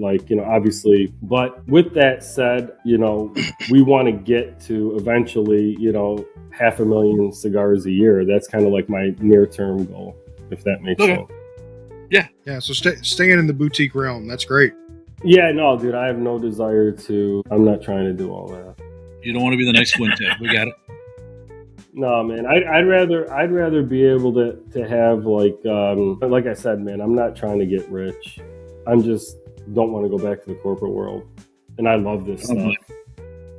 [SPEAKER 3] obviously. But with that said, we want to get to eventually, 500,000 cigars a year. That's kind of my near-term goal, if that makes sense.
[SPEAKER 2] Yeah. So staying in the boutique realm, that's great.
[SPEAKER 3] Yeah, no, dude, I have no desire to. I'm not trying to do all that.
[SPEAKER 5] You don't want to be the next Quintet. We got it.
[SPEAKER 3] No, man, I'd rather be able to have like I said, man, I'm not trying to get rich. I'm just don't want to go back to the corporate world. And I love this stuff.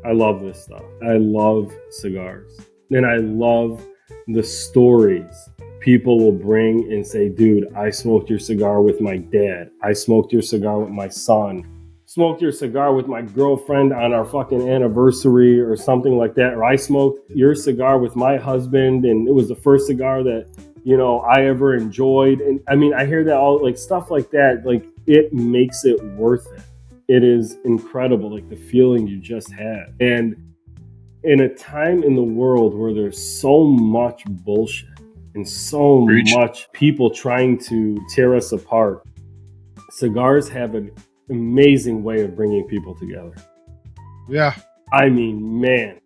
[SPEAKER 3] I love this stuff. I love cigars. And I love the stories people will bring and say, dude, I smoked your cigar with my dad. I smoked your cigar with my son. Smoked your cigar with my girlfriend on our fucking anniversary or something like that. Or I smoked your cigar with my husband and it was the first cigar that, I ever enjoyed. And I mean, I hear that all stuff like that. It makes it worth it. It is incredible. The feeling you just had. And in a time in the world where there's so much bullshit and so much people trying to tear us apart, cigars have an amazing way of bringing people together.
[SPEAKER 2] Yeah.
[SPEAKER 3] I mean, man.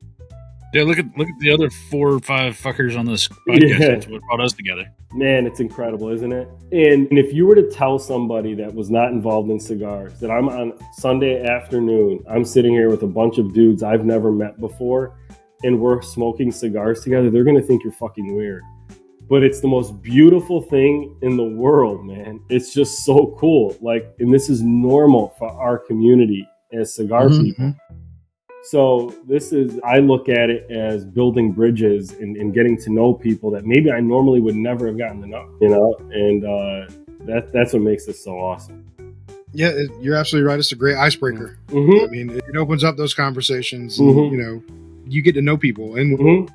[SPEAKER 5] Yeah, look at the other 4 or 5 fuckers on this podcast.
[SPEAKER 3] Yeah.
[SPEAKER 5] That's what brought us together.
[SPEAKER 3] Man, it's incredible, isn't it? And if you were to tell somebody that was not involved in cigars that I'm on Sunday afternoon, I'm sitting here with a bunch of dudes I've never met before, and we're smoking cigars together, they're going to think you're fucking weird. But it's the most beautiful thing in the world, man. It's just so cool. And this is normal for our community as cigar people. So I look at it as building bridges and getting to know people that maybe I normally would never have gotten to know, and that's what makes this so awesome.
[SPEAKER 2] Yeah, you're absolutely right. It's a great icebreaker. I mean, it opens up those conversations and, you get to know people. And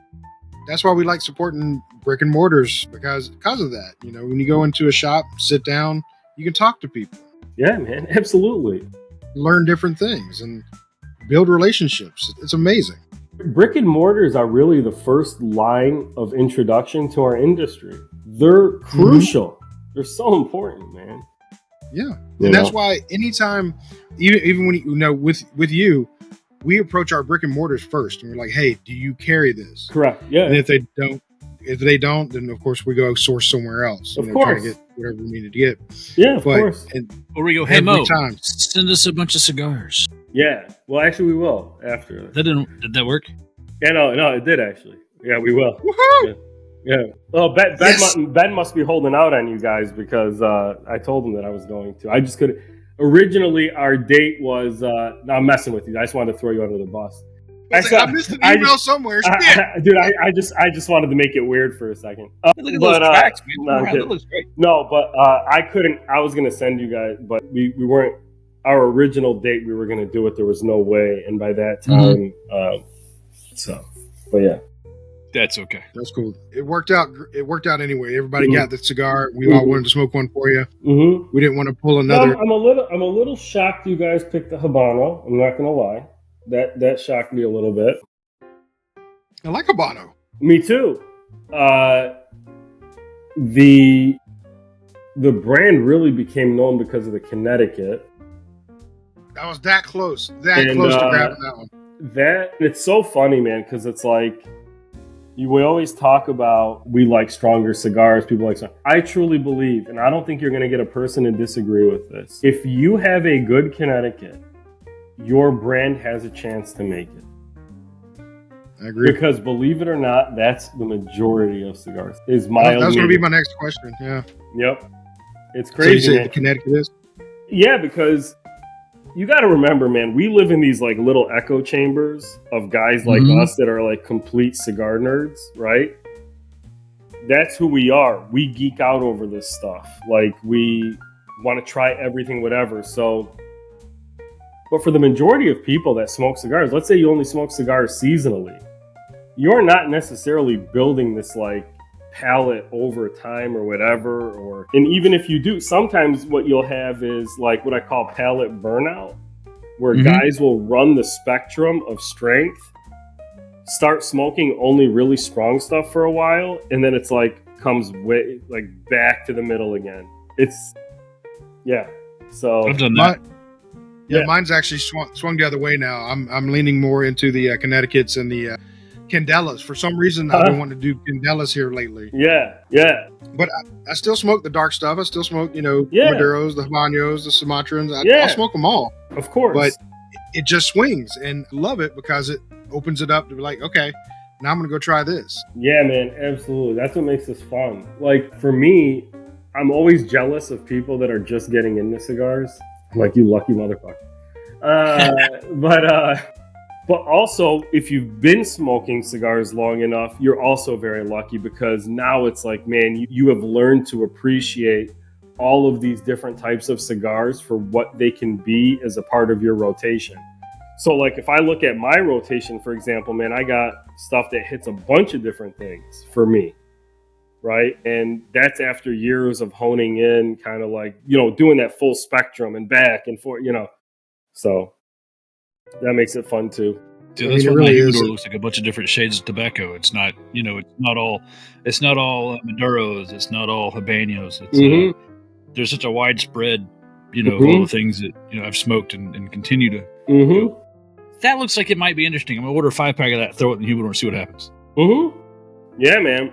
[SPEAKER 2] that's why we like supporting brick and mortars because of that. When you go into a shop, sit down, you can talk to people.
[SPEAKER 3] Yeah, man, absolutely.
[SPEAKER 2] Learn different things and build relationships. It's amazing.
[SPEAKER 3] Brick and mortars are really the first line of introduction to our industry. They're crucial. They're so important, man.
[SPEAKER 2] Yeah, and that's why anytime, even when with you, we approach our brick and mortars first, and we're like, "Hey, do you carry this?"
[SPEAKER 3] Correct. Yeah.
[SPEAKER 2] And if they don't, then of course we go source somewhere else.
[SPEAKER 3] Of course,
[SPEAKER 2] try to get whatever we need to get.
[SPEAKER 3] Yeah, of course.
[SPEAKER 5] Or we go, hey Mo, send us a bunch of cigars.
[SPEAKER 3] Yeah. Well, actually, we will after.
[SPEAKER 5] Did that work?
[SPEAKER 3] Yeah, no, it did actually. Yeah, we will.
[SPEAKER 2] Woohoo!
[SPEAKER 3] Yeah. Well, Ben must be holding out on you guys because I told him that I was going to. I just couldn't. Originally, our date was. No, I'm messing with you. I just wanted to throw you under the bus.
[SPEAKER 2] I missed an email somewhere.
[SPEAKER 3] Dude, I just wanted to make it weird for a second.
[SPEAKER 5] Look at those tracks, man.
[SPEAKER 3] That looks great. No, but I couldn't. I was gonna send you guys, but we weren't. Our original date, we were gonna do it. There was no way, and by that time, but yeah.
[SPEAKER 5] That's okay.
[SPEAKER 2] That's cool. It worked out. It worked out anyway. Everybody got the cigar. We all wanted to smoke one for you.
[SPEAKER 3] Mm-hmm.
[SPEAKER 2] We didn't want to pull another.
[SPEAKER 3] No, I'm a little shocked you guys picked the Habano. I'm not gonna lie. That shocked me a little bit.
[SPEAKER 2] I like Habano.
[SPEAKER 3] Me too. The brand really became known because of the Connecticut.
[SPEAKER 2] That was that close. Close to grabbing that one.
[SPEAKER 3] It's so funny, man, because it's like we always talk about we like stronger cigars. People like cigars. I truly believe, and I don't think you're going to get a person to disagree with this. If you have a good Connecticut, your brand has a chance to make it.
[SPEAKER 2] I agree.
[SPEAKER 3] Because believe it or not, that's the majority of cigars. That was going
[SPEAKER 2] to be my next question. Yeah.
[SPEAKER 3] Yep. It's crazy.
[SPEAKER 2] So you say the Connecticut is?
[SPEAKER 3] Yeah, because you got to remember, man, we live in these like little echo chambers of guys like us that are like complete cigar nerds, right? That's who we are. We geek out over this stuff. Like we want to try everything, whatever. So, but for the majority of people that smoke cigars, let's say you only smoke cigars seasonally, you're not necessarily building this like palate over time or whatever, and even if you do, sometimes what you'll have is like what I call palate burnout, where guys will run the spectrum of strength, start smoking only really strong stuff for a while, and then it's like comes way like back to the middle again. So
[SPEAKER 5] I've done that.
[SPEAKER 2] Mine's actually swung the other way now. I'm leaning more into the Connecticut's and the Candelas. For some reason, I've been wanting to do Candelas here lately.
[SPEAKER 3] Yeah.
[SPEAKER 2] But I still smoke the dark stuff. I still smoke, Maduros, the Habanos, the Somatrans. I'll smoke them all.
[SPEAKER 3] Of course.
[SPEAKER 2] But it just swings, and I love it because it opens it up to be like, okay, now I'm going to go try this.
[SPEAKER 3] Yeah, man, absolutely. That's what makes this fun. Like, for me, I'm always jealous of people that are just getting into cigars. I'm like, you lucky motherfucker. But also, if you've been smoking cigars long enough, you're also very lucky because now it's like, man, you have learned to appreciate all of these different types of cigars for what they can be as a part of your rotation. So like if I look at my rotation, for example, man, I got stuff that hits a bunch of different things for me, right? And that's after years of honing in, kind of like, doing that full spectrum and back and forth, So that makes it fun too.
[SPEAKER 5] Dude, that's why my humidor looks like a bunch of different shades of tobacco. It's not, it's not all Maduros. It's not all Habanos. It's there's such a widespread, of all the things that I've smoked and continue to. That looks like it might be interesting. I'm gonna order a 5-pack of that, throw it in the humidor, and see what happens.
[SPEAKER 3] Yeah, man.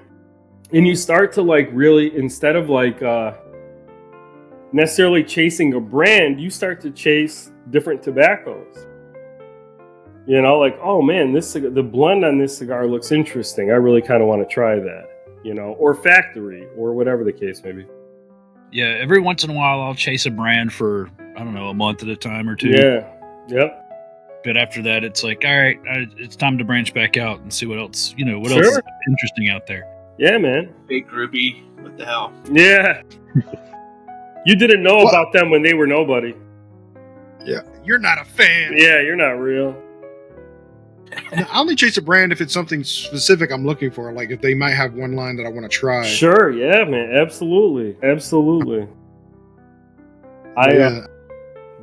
[SPEAKER 3] And you start to like really, instead of like necessarily chasing a brand, you start to chase different tobaccos. Like, oh man, the blend on this cigar looks interesting. I really kind of want to try that, or factory, or whatever the case may be.
[SPEAKER 5] Yeah, every once in a while I'll chase a brand for, I don't know, a month at a time or two.
[SPEAKER 3] Yeah, yep.
[SPEAKER 5] But after that, it's like, all right, it's time to branch back out and see what else, else is interesting out there.
[SPEAKER 3] Yeah, man.
[SPEAKER 4] Big groupie, what the hell?
[SPEAKER 3] Yeah. You didn't know about them when they were nobody.
[SPEAKER 2] Yeah, you're not a fan.
[SPEAKER 3] Yeah, you're not real.
[SPEAKER 2] I only chase a brand if it's something specific I'm looking for, like if they might have one line that I want to try.
[SPEAKER 3] Sure, yeah, man, absolutely. I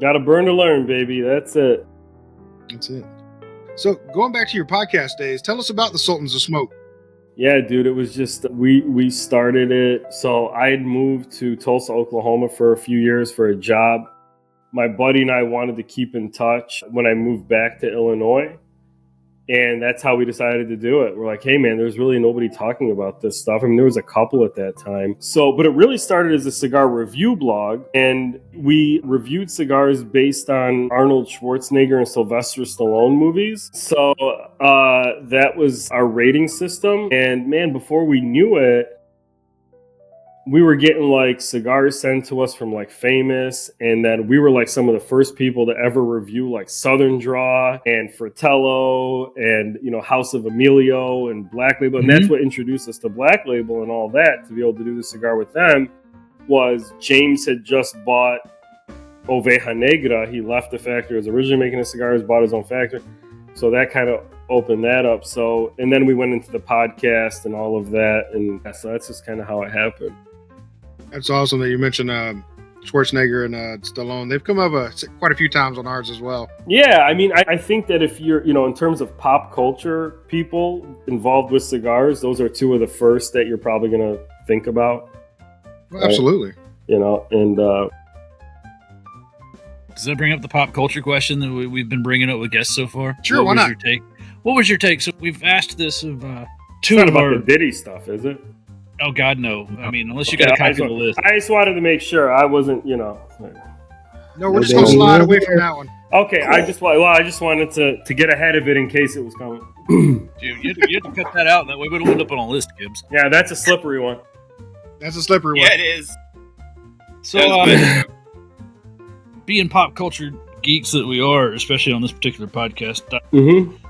[SPEAKER 3] got to burn to learn, baby. That's it.
[SPEAKER 2] So going back to your podcast days, tell us about the Sultans of Smoke.
[SPEAKER 3] Yeah, dude, it was just we started it. So I had moved to Tulsa, Oklahoma for a few years for a job. My buddy and I wanted to keep in touch when I moved back to Illinois. And that's how we decided to do it. We're like, hey, man, there's really nobody talking about this stuff. I mean, there was a couple at that time. But it really started as a cigar review blog. And we reviewed cigars based on Arnold Schwarzenegger and Sylvester Stallone movies. So that was our rating system. And man, before we knew it, we were getting like cigars sent to us from like Famous, and then we were like some of the first people to ever review like Southern Draw and Fratello and, you know, House of Emilio and Black Label. And that's what introduced us to Black Label and all that, to be able to do the cigar with them. Was James had just bought Oveja Negra. He left the factory, was originally making the cigars, bought his own factory. So that kind of opened that up. So, and then we went into the podcast and all of that. And so that's just kind of how it happened.
[SPEAKER 2] That's awesome that you mentioned Schwarzenegger and Stallone. They've come up quite a few times on ours as well.
[SPEAKER 3] Yeah, I mean, I think that if you're, you know, in terms of pop culture people involved with cigars, those are two of the first that you're probably going to think about.
[SPEAKER 2] Well, absolutely.
[SPEAKER 3] Right? You know, and
[SPEAKER 5] does that bring up the pop culture question that we've been bringing up with guests so far?
[SPEAKER 2] Sure, why not?
[SPEAKER 5] What was your take? So we've asked this of
[SPEAKER 3] two
[SPEAKER 5] of
[SPEAKER 3] about
[SPEAKER 5] our...
[SPEAKER 3] the Diddy stuff, is it?
[SPEAKER 5] Oh, God, no. I mean, unless you got a copy of the list.
[SPEAKER 3] I just wanted to make sure I wasn't, you know.
[SPEAKER 2] No, we're just going to slide away from that one.
[SPEAKER 3] Okay, I just wanted to get ahead of it in case it was coming.
[SPEAKER 5] Dude, you have to cut that out. That way we don't end up on a list, Gibs.
[SPEAKER 3] Yeah, that's a slippery one.
[SPEAKER 2] That's a slippery one.
[SPEAKER 4] Yeah, it is.
[SPEAKER 5] So, being pop culture geeks that we are, especially on this particular podcast,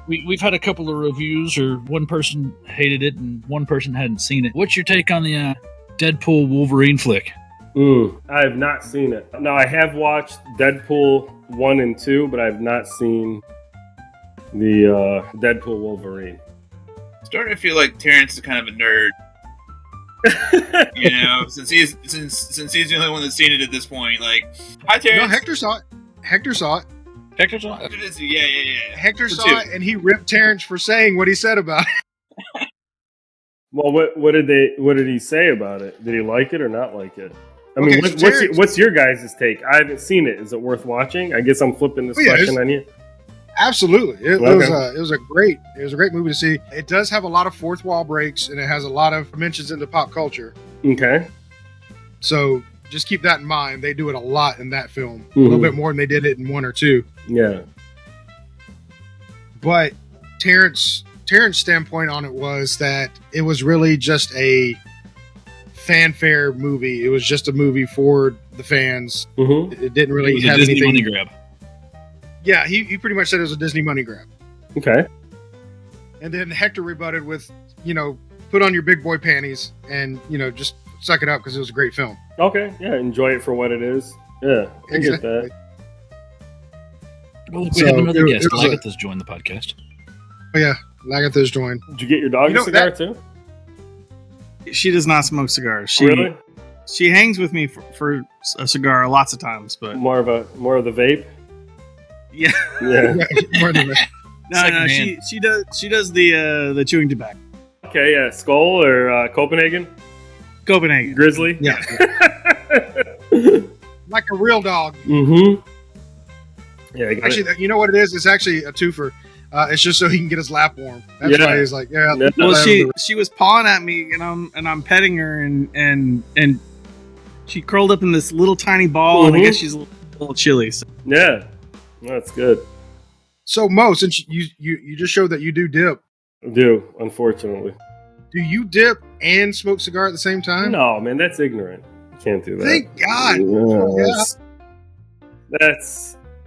[SPEAKER 5] we've had a couple of reviews, or one person hated it and one person hadn't seen it. What's your take on the Deadpool Wolverine flick?
[SPEAKER 3] I have not seen it. Now, I have watched Deadpool 1 and 2, but I've not seen the Deadpool Wolverine.
[SPEAKER 4] Starting to feel like Terrence is kind of a nerd. You know, since he's the only one that's seen it at this point. Like, hi, Terrence.
[SPEAKER 2] No, Hector saw it. Hector saw it.
[SPEAKER 4] Yeah.
[SPEAKER 2] Hector saw it, and he ripped Terrence for saying what he said about it.
[SPEAKER 3] Well, what did he say about it? Did he like it or not like it? I mean,
[SPEAKER 2] Okay,
[SPEAKER 3] what's your guys' take? I haven't seen it. Is it worth watching? I guess I'm flipping this question on you.
[SPEAKER 2] Absolutely, it was a great movie to see. It does have a lot of fourth wall breaks, and it has a lot of mentions into pop culture.
[SPEAKER 3] Okay,
[SPEAKER 2] so just keep that in mind. They do it a lot in that film, a little bit more than they did it in 1 or 2.
[SPEAKER 3] Yeah,
[SPEAKER 2] but Terrence's standpoint on it was that it was really just a fanfare movie. It was just a movie for the fans. It didn't really have
[SPEAKER 5] Disney
[SPEAKER 2] anything.
[SPEAKER 5] Money grab.
[SPEAKER 2] Yeah, he pretty much said it was a Disney money grab.
[SPEAKER 3] Okay.
[SPEAKER 2] And then Hector rebutted with, you know, put on your big boy panties and, you know, just suck it up because it was a great film.
[SPEAKER 3] Okay, yeah, enjoy it for what it is. Yeah, I get that.
[SPEAKER 5] Well, we have another guest. Lagatha's joined the podcast.
[SPEAKER 2] Oh, yeah, Lagatha's joined.
[SPEAKER 3] Did you get your dog a cigar too?
[SPEAKER 7] She does not smoke cigars.
[SPEAKER 3] Really?
[SPEAKER 7] She hangs with me for a cigar lots of times, but
[SPEAKER 3] more of the vape.
[SPEAKER 7] Yeah.
[SPEAKER 2] More than that.
[SPEAKER 7] No, she does the chewing tobacco.
[SPEAKER 3] Okay, yeah, Skull or Copenhagen?
[SPEAKER 7] Grizzly.
[SPEAKER 2] Yeah. Like a real dog.
[SPEAKER 3] Yeah,
[SPEAKER 2] actually, you know what it is? It's actually a twofer. It's just so he can get his lap warm. That's why he's like, yeah.
[SPEAKER 7] Well, she was pawing at me, and I'm petting her, and she curled up in this little tiny ball, and I guess she's a little chilly. So.
[SPEAKER 3] Yeah, that's good.
[SPEAKER 2] So Mo, since you just showed that you do dip.
[SPEAKER 3] I do, unfortunately.
[SPEAKER 2] Do you dip and smoke cigar at the same time?
[SPEAKER 3] No, man, that's ignorant. You can't do that.
[SPEAKER 2] Thank God.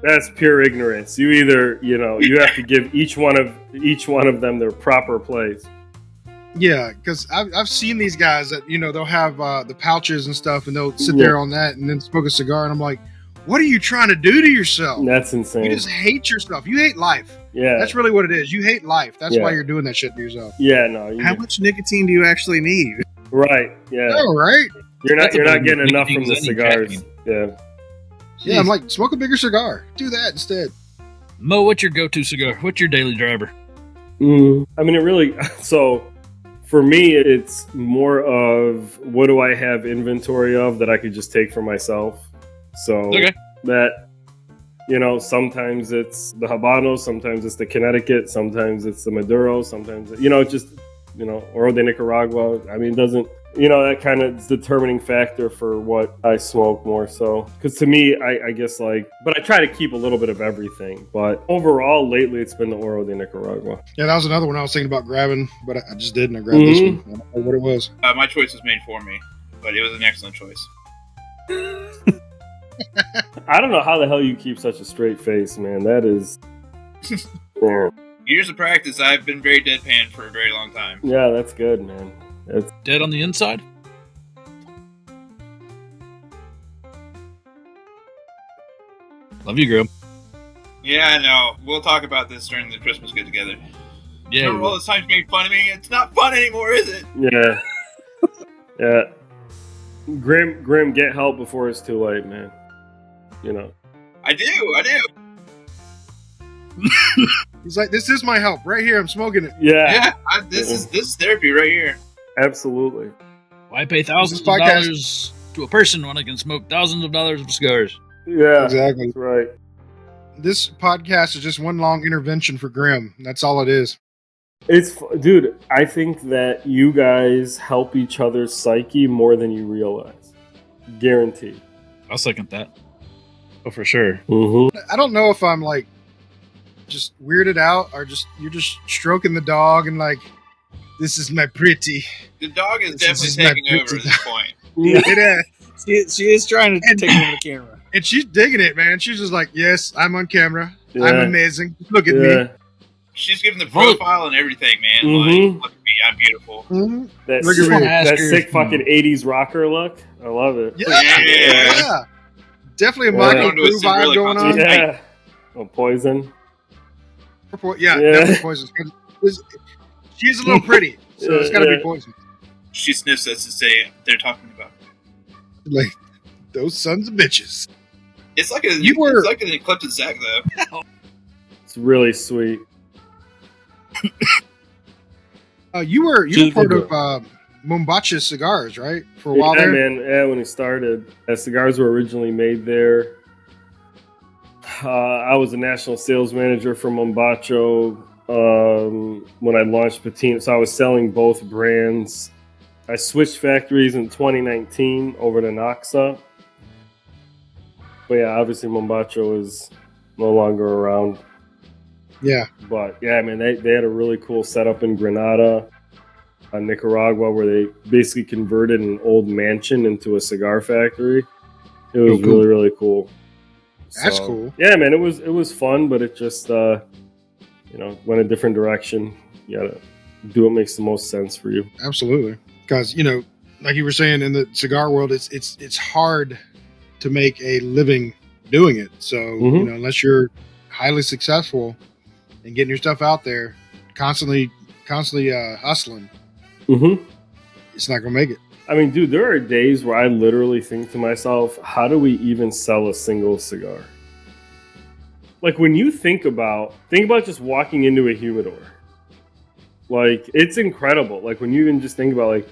[SPEAKER 3] That's pure ignorance. You either, you have to give each one of them their proper place.
[SPEAKER 2] Yeah, because I've seen these guys that, they'll have the pouches and stuff, and they'll sit there on that and then smoke a cigar, and I'm like, what are you trying to do to yourself?
[SPEAKER 3] That's insane.
[SPEAKER 2] You just hate yourself. You hate life.
[SPEAKER 3] Yeah.
[SPEAKER 2] That's really what it is. You hate life. That's why you're doing that shit to yourself.
[SPEAKER 3] Yeah, no.
[SPEAKER 7] How much nicotine do you actually need?
[SPEAKER 3] Right, yeah.
[SPEAKER 2] Oh, right.
[SPEAKER 3] You're not getting enough from the cigars. Yeah.
[SPEAKER 2] Yeah, I'm like, smoke a bigger cigar. Do that instead.
[SPEAKER 5] Mo, what's your go-to cigar? What's your daily driver?
[SPEAKER 3] I mean, it really... So, For me, it's more of what do I have inventory of that I could just take for myself. So that, you know, sometimes it's the Habano, sometimes it's the Connecticut, sometimes it's the Maduro, sometimes, you know, just, you know, Oro de Nicaragua. I mean, it doesn't, you know, that kind of is the determining factor for what I smoke more so. Because to me, I guess like, but I try to keep a little bit of everything. But overall, lately, it's been the Oro de Nicaragua.
[SPEAKER 2] Yeah, that was another one I was thinking about grabbing, but I just didn't. I grabbed this one. I don't know what it was.
[SPEAKER 4] My choice was made for me, but it was an excellent choice.
[SPEAKER 3] I don't know how the hell you keep such a straight face, man. That is...
[SPEAKER 4] Years of practice, I've been very deadpan for a very long time.
[SPEAKER 3] Yeah, that's good, man. It's
[SPEAKER 5] dead on the inside. Love you, Grimm.
[SPEAKER 4] Yeah, I know. We'll talk about this during the Christmas get together.
[SPEAKER 5] Yeah.
[SPEAKER 4] Remember all those times you made fun of me? It's not fun anymore, is it?
[SPEAKER 3] Yeah. Yeah. Grimm, get help before it's too late, man. You know.
[SPEAKER 4] I do.
[SPEAKER 2] He's like, this is my help right here. I'm smoking it.
[SPEAKER 3] Yeah.
[SPEAKER 4] This is therapy right here.
[SPEAKER 3] Absolutely.
[SPEAKER 5] Why pay thousands of dollars to a person when I can smoke thousands of dollars of cigars?
[SPEAKER 3] Yeah,
[SPEAKER 2] exactly.
[SPEAKER 3] That's right.
[SPEAKER 2] This podcast is just one long intervention for Grimm. That's all it is.
[SPEAKER 3] Dude, I think that you guys help each other's psyche more than you realize. Guaranteed.
[SPEAKER 5] I'll second that. Oh, for sure.
[SPEAKER 3] Mm-hmm.
[SPEAKER 2] I don't know if I'm like just weirded out or just you're just stroking the dog and like, this is my pretty.
[SPEAKER 4] The dog is definitely taking over at this point.
[SPEAKER 2] It is.
[SPEAKER 7] She is trying to take over the camera.
[SPEAKER 2] And she's digging it, man. She's just like, yes, I'm on camera. Yeah. I'm amazing. Look at me.
[SPEAKER 4] She's giving the profile and everything, man.
[SPEAKER 3] Mm-hmm.
[SPEAKER 4] Like, look at me, I'm beautiful.
[SPEAKER 2] Mm-hmm.
[SPEAKER 3] That sick fucking 80s rocker look. I love it.
[SPEAKER 2] Yeah. Definitely a Michael Crew vibe going on.
[SPEAKER 3] Yeah. Oh, Poison.
[SPEAKER 2] Yeah, definitely Poison. She's a little pretty, so it's got to be Poison.
[SPEAKER 4] She sniffs us to say they're talking about.
[SPEAKER 2] Like, those sons of bitches.
[SPEAKER 4] It's like it's like an eclipse of Zack, though.
[SPEAKER 3] It's really sweet.
[SPEAKER 2] You were part of Mo Maali Cigars, right? For a while there?
[SPEAKER 3] Man. Yeah, when he started. Cigars were originally made there. I was a national sales manager for Mo Maali when I launched Patina. So I was selling both brands. I switched factories in 2019 over to Noxa. But yeah, obviously Mo Maali is no longer around.
[SPEAKER 2] Yeah.
[SPEAKER 3] But yeah, man, they had a really cool setup in Granada, Nicaragua, where they basically converted an old mansion into a cigar factory. It was really, really cool.
[SPEAKER 2] That's cool.
[SPEAKER 3] Yeah, man, it was fun, but it just went a different direction. You gotta do what makes the most sense for you.
[SPEAKER 2] Absolutely. Because, like you were saying, in the cigar world, it's hard to make a living doing it. So, unless you're highly successful and getting your stuff out there, constantly hustling, it's not going to make it.
[SPEAKER 3] I mean, dude, there are days where I literally think to myself, how do we even sell a single cigar? Like, when you think about just walking into a humidor. Like, it's incredible. Like, when you even just think about, like,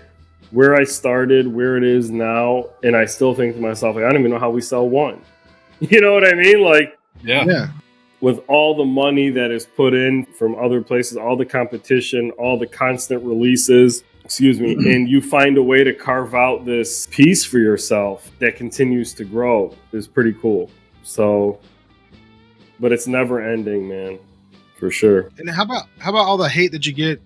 [SPEAKER 3] where I started, where it is now, and I still think to myself, like, I don't even know how we sell one. You know what I mean? Like,
[SPEAKER 2] yeah.
[SPEAKER 3] With all the money that is put in from other places, all the competition, all the constant releases, and you find a way to carve out this piece for yourself that continues to grow is pretty cool. So, but it's never ending, man, for sure.
[SPEAKER 2] And how about all the hate that you get,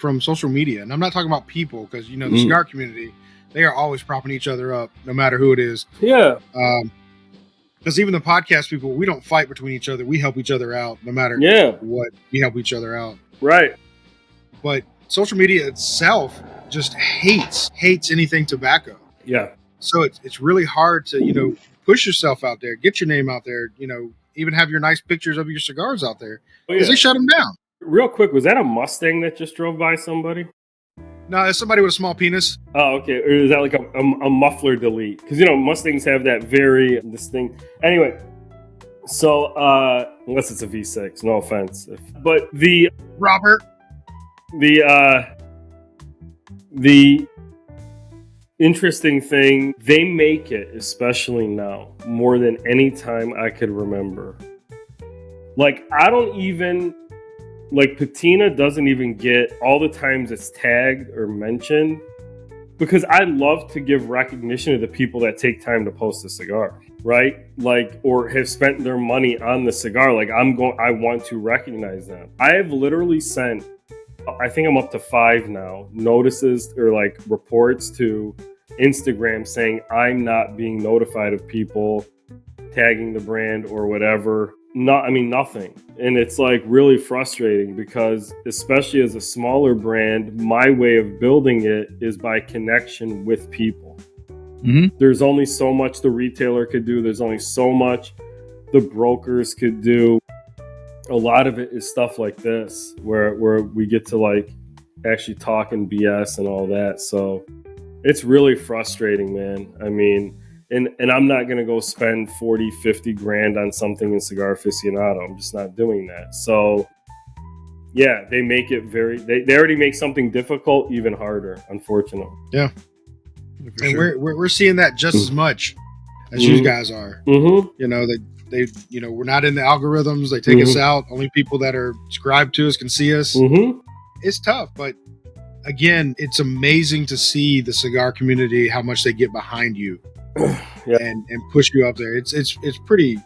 [SPEAKER 2] from social media? And I'm not talking about people, because the cigar community, they are always propping each other up, no matter who it is.
[SPEAKER 3] Yeah.
[SPEAKER 2] Because even the podcast people, we don't fight between each other. We help each other out, no matter what. We help each other out.
[SPEAKER 3] Right.
[SPEAKER 2] But social media itself just hates anything tobacco.
[SPEAKER 3] Yeah.
[SPEAKER 2] So it's really hard to, push yourself out there, get your name out there, even have your nice pictures of your cigars out there. Because they shut them down.
[SPEAKER 3] Real quick, was that a Mustang that just drove by somebody?
[SPEAKER 2] No, it's somebody with a small penis.
[SPEAKER 3] Oh, okay. Or is that like a muffler delete? Because, Mustangs have that very distinct... Anyway, so, unless it's a V6, no offense. But
[SPEAKER 2] Robert.
[SPEAKER 3] The interesting thing, they make it, especially now, more than any time I could remember. Like, I don't even, like, Patina doesn't even get all the times it's tagged or mentioned, because I love to give recognition to the people that take time to post a cigar, right? Like, or have spent their money on the cigar. Like, I want to recognize them. I have literally sent, I think I'm up to 5 now, notices or like reports to Instagram saying I'm not being notified of people tagging the brand or whatever. Nothing. And it's like really frustrating because, especially as a smaller brand, my way of building it is by connection with people.
[SPEAKER 5] Mm-hmm.
[SPEAKER 3] There's only so much the retailer could do. There's only so much the brokers could do. A lot of it is stuff like this where we get to like actually talk and BS and all that. So it's really frustrating, man. I mean, and I'm not going to go spend 40, 50 grand on something in Cigar Aficionado. I'm just not doing that. So yeah, they make it they already make something difficult even harder, unfortunately.
[SPEAKER 2] Yeah.
[SPEAKER 5] For
[SPEAKER 2] And
[SPEAKER 5] sure.
[SPEAKER 2] we're seeing that just as much as you guys are.
[SPEAKER 3] Mm-hmm.
[SPEAKER 2] You know, they we're not in the algorithms. They take us out. Only people that are subscribed to us can see us.
[SPEAKER 3] Mm-hmm.
[SPEAKER 2] It's tough, but again, it's amazing to see the cigar community, how much they get behind you
[SPEAKER 3] Yeah.
[SPEAKER 2] and push you up there. It's pretty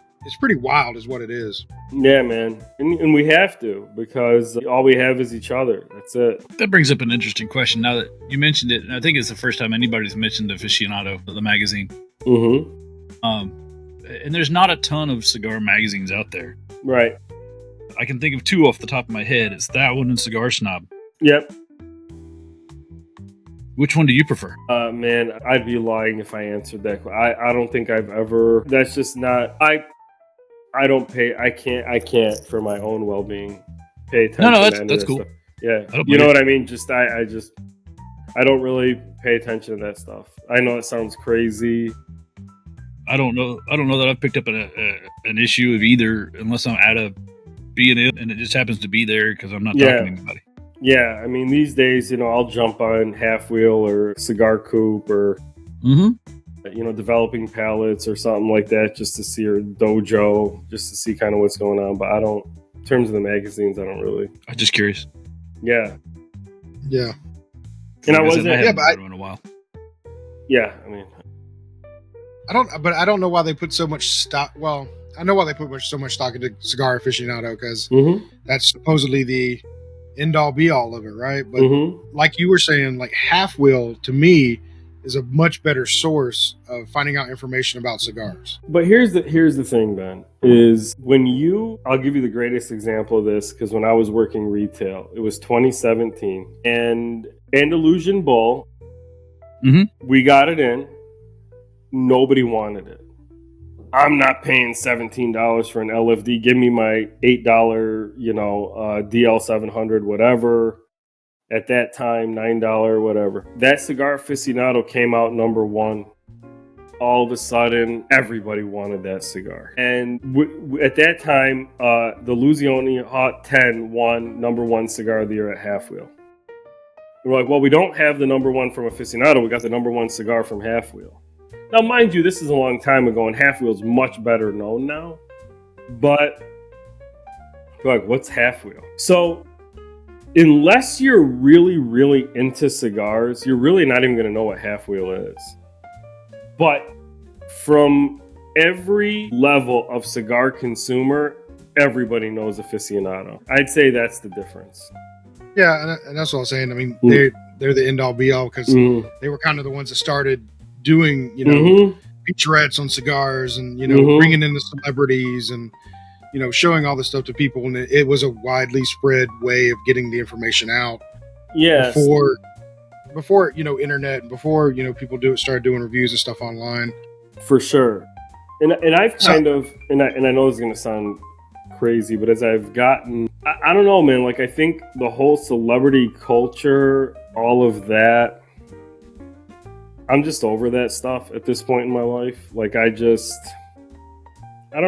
[SPEAKER 2] wild is what it is.
[SPEAKER 3] Yeah, man. And we have to, because all we have is each other. That's it.
[SPEAKER 5] That brings up an interesting question. Now that you mentioned it, and I think it's the first time anybody's mentioned Aficionado, the magazine.
[SPEAKER 3] Mm-hmm.
[SPEAKER 5] And there's not a ton of cigar magazines out there.
[SPEAKER 3] Right.
[SPEAKER 5] I can think of 2 off the top of my head. It's that one and Cigar Snob.
[SPEAKER 3] Yep.
[SPEAKER 5] Which one do you prefer?
[SPEAKER 3] Man, I'd be lying if I answered that. I don't think I've ever. That's just not. I don't pay. I can't for my own well-being pay attention.
[SPEAKER 5] No,
[SPEAKER 3] to any
[SPEAKER 5] that's
[SPEAKER 3] of that
[SPEAKER 5] cool.
[SPEAKER 3] stuff. Yeah,
[SPEAKER 5] don't
[SPEAKER 3] you know
[SPEAKER 5] blame
[SPEAKER 3] what I mean. I don't really pay attention to that stuff. I know it sounds crazy.
[SPEAKER 5] I don't know that I've picked up an issue of either, unless I'm at a B&M and it just happens to be there because I'm not talking to anybody.
[SPEAKER 3] Yeah, I mean, these days, I'll jump on Half Wheel or Cigar Coop or, developing palettes or something like that just to see, or Dojo, just to see kind of what's going on. But I don't, in terms of the magazines, I don't really.
[SPEAKER 5] I'm just curious.
[SPEAKER 3] Yeah.
[SPEAKER 2] Yeah.
[SPEAKER 3] And I
[SPEAKER 5] Like
[SPEAKER 3] wasn't.
[SPEAKER 5] said,
[SPEAKER 2] Yeah, but
[SPEAKER 5] in a while.
[SPEAKER 3] Yeah, I mean.
[SPEAKER 2] I don't know why they put so much stock. Well, I know why they put so much stock into Cigar Aficionado, because that's supposedly the end all be all of it, right? But like you were saying, like Half Wheel to me is a much better source of finding out information about cigars.
[SPEAKER 3] But here's the thing, Ben, is I'll give you the greatest example of this, because when I was working retail, it was 2017, and Andalusian Bull, we got it in. Nobody wanted it. I'm not paying $17 for an LFD. Give me my $8, DL700, whatever. At that time, $9, whatever. That Cigar Aficionado came out number 1. All of a sudden, everybody wanted that cigar. And at that time, the Luzioni Hot 10 won number 1 cigar of the year at Half Wheel. We're like, well, we don't have the number 1 from Aficionado. We got the number 1 cigar from Half Wheel. Now, mind you, this is a long time ago, and Half Wheel's much better known now. But, like, what's Half Wheel? So, unless you're really, really into cigars, you're really not even going to know what Half Wheel is. But from every level of cigar consumer, everybody knows Aficionado. I'd say that's the difference.
[SPEAKER 2] Yeah, and that's what I was saying. I mean, they're the end all be all, because they were kind of the ones that started doing, featurettes on cigars and, bringing in the celebrities and, showing all this stuff to people. And it was a widely spread way of getting the information out.
[SPEAKER 3] Yes.
[SPEAKER 2] Before internet, and before, people started doing reviews and stuff online.
[SPEAKER 3] For sure. And I've kind of, and I know this is going to sound crazy, but as I've gotten, I don't know, man, like I think the whole celebrity culture, all of that, I'm just over that stuff at this point in my life. Like I don't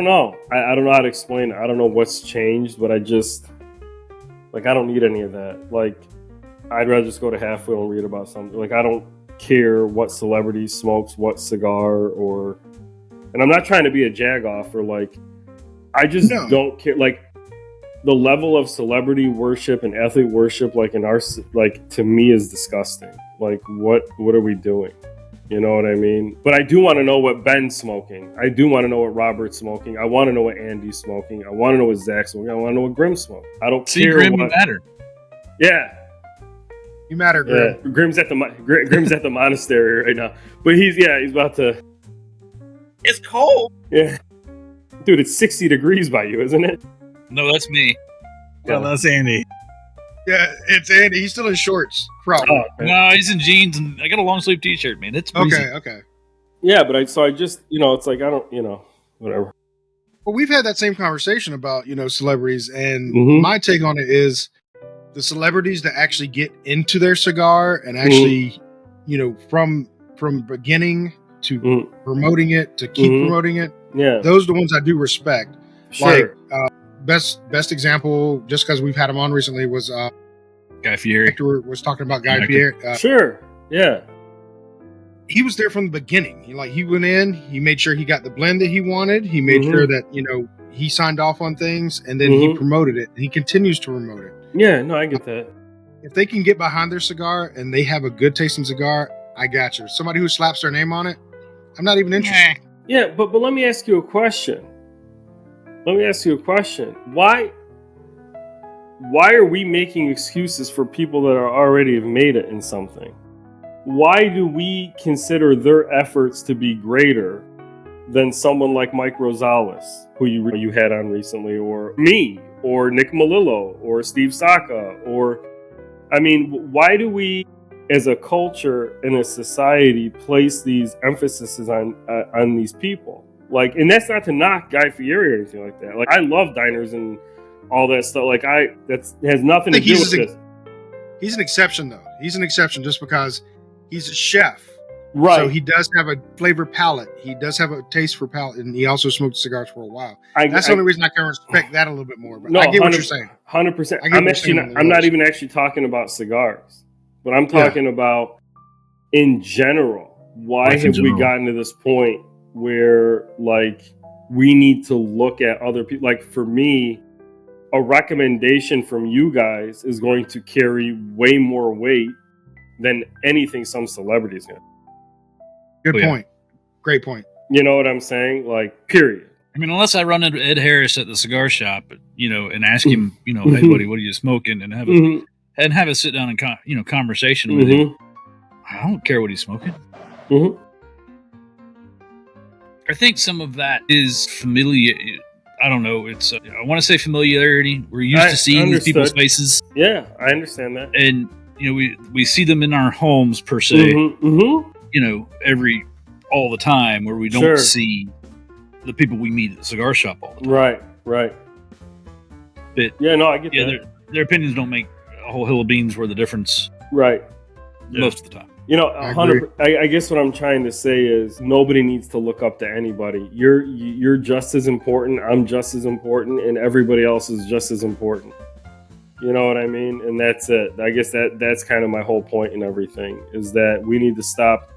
[SPEAKER 3] know. I don't know how to explain it. I don't know what's changed, but I don't need any of that. Like I'd rather just go to Half Wheel and read about something. Like, I don't care what celebrity smokes what cigar, and I'm not trying to be a jagoff or like, I just don't care. Like, the level of celebrity worship and athlete worship, like in our, like, to me is disgusting. Like, what are we doing? You know what I mean? But I do want to know what Ben's smoking. I do want to know what Robert's smoking. I want to know what Andy's smoking. I want to know what Zack's smoking. I want to know what Grimm's smoking. I don't care
[SPEAKER 5] Grimm,
[SPEAKER 3] what.
[SPEAKER 5] you matter.
[SPEAKER 3] Yeah.
[SPEAKER 2] You matter, Grimm.
[SPEAKER 3] Yeah. Grimm's at the monastery right now. But he's about to.
[SPEAKER 4] It's cold.
[SPEAKER 3] Yeah. Dude, it's 60 degrees by you, isn't it?
[SPEAKER 5] No, that's me.
[SPEAKER 7] Well, that's Andy.
[SPEAKER 2] Yeah, it's Andy. He's still in shorts, probably.
[SPEAKER 3] Oh,
[SPEAKER 5] No, he's in jeans, and I got a long sleeve T-shirt, man. It's freezing.
[SPEAKER 2] Okay.
[SPEAKER 3] Yeah, but I just, it's like, I don't, whatever.
[SPEAKER 2] Well, we've had that same conversation about, celebrities, and
[SPEAKER 3] Mhm.
[SPEAKER 2] my take on it is the celebrities that actually get into their cigar and actually, from beginning to promoting it to keep promoting it.
[SPEAKER 3] Yeah.
[SPEAKER 2] Those are the ones I do respect.
[SPEAKER 3] Sure.
[SPEAKER 2] Like, best example, just because we've had him on recently, was
[SPEAKER 5] Guy Fieri.
[SPEAKER 2] Hector was talking about Guy
[SPEAKER 5] Hector.
[SPEAKER 2] Fieri.
[SPEAKER 3] Sure. Yeah.
[SPEAKER 2] He was there from the beginning. He went in, he made sure he got the blend that he wanted. He made sure that, he signed off on things, and then he promoted it. And he continues to promote it.
[SPEAKER 3] Yeah, no, I get that.
[SPEAKER 2] If they can get behind their cigar and they have a good tasting cigar, I got you. Somebody who slaps their name on it, I'm not even interested.
[SPEAKER 3] Yeah, but let me ask you a question. Why are we making excuses for people that are already have made it in something? Why do we consider their efforts to be greater than someone like Mike Rosales, who you had on recently, or me, or Nick Melillo, or Steve Saka, why do we, as a culture and a society, place these emphases on these people? Like, and that's not to knock Guy Fieri or anything like that. Like, I love diners and all that stuff. Like, that has nothing to do with this.
[SPEAKER 2] He's an exception, though. He's an exception just because he's a chef.
[SPEAKER 3] Right.
[SPEAKER 2] So he does have a flavor palate. He does have a taste for palate, and he also smoked cigars for a while. That's the only reason I can respect that a little bit more. But no, I get what you're saying.
[SPEAKER 3] 100%. I'm not even actually talking about cigars, but I'm talking about in general. Why have we gotten to this point where, like, we need to look at other people? Like, for me, a recommendation from you guys is going to carry way more weight than anything some celebrities get.
[SPEAKER 2] Good point. Great point.
[SPEAKER 3] You know what I'm saying? Like, period.
[SPEAKER 5] I mean, unless I run into Ed Harris at the cigar shop, and ask him, hey buddy, what are you smoking, and have a sit down and conversation with him. I don't care what he's smoking. I think some of that is familiar. I don't know. It's I want to say familiarity. We're used to seeing these people's faces.
[SPEAKER 3] Yeah, I understand that.
[SPEAKER 5] And we see them in our homes per se. All the time, where we don't see the people we meet at the cigar shop all the time. Right. But
[SPEAKER 3] yeah, no, I get that.
[SPEAKER 5] Their opinions don't make a whole hill of beans worth of difference.
[SPEAKER 3] Right.
[SPEAKER 5] Most of the time.
[SPEAKER 3] 100. I guess what I'm trying to say is nobody needs to look up to anybody. You're just as important. I'm just as important, and everybody else is just as important. You know what I mean? And that's it. I guess that's kind of my whole point in everything, is that we need to stop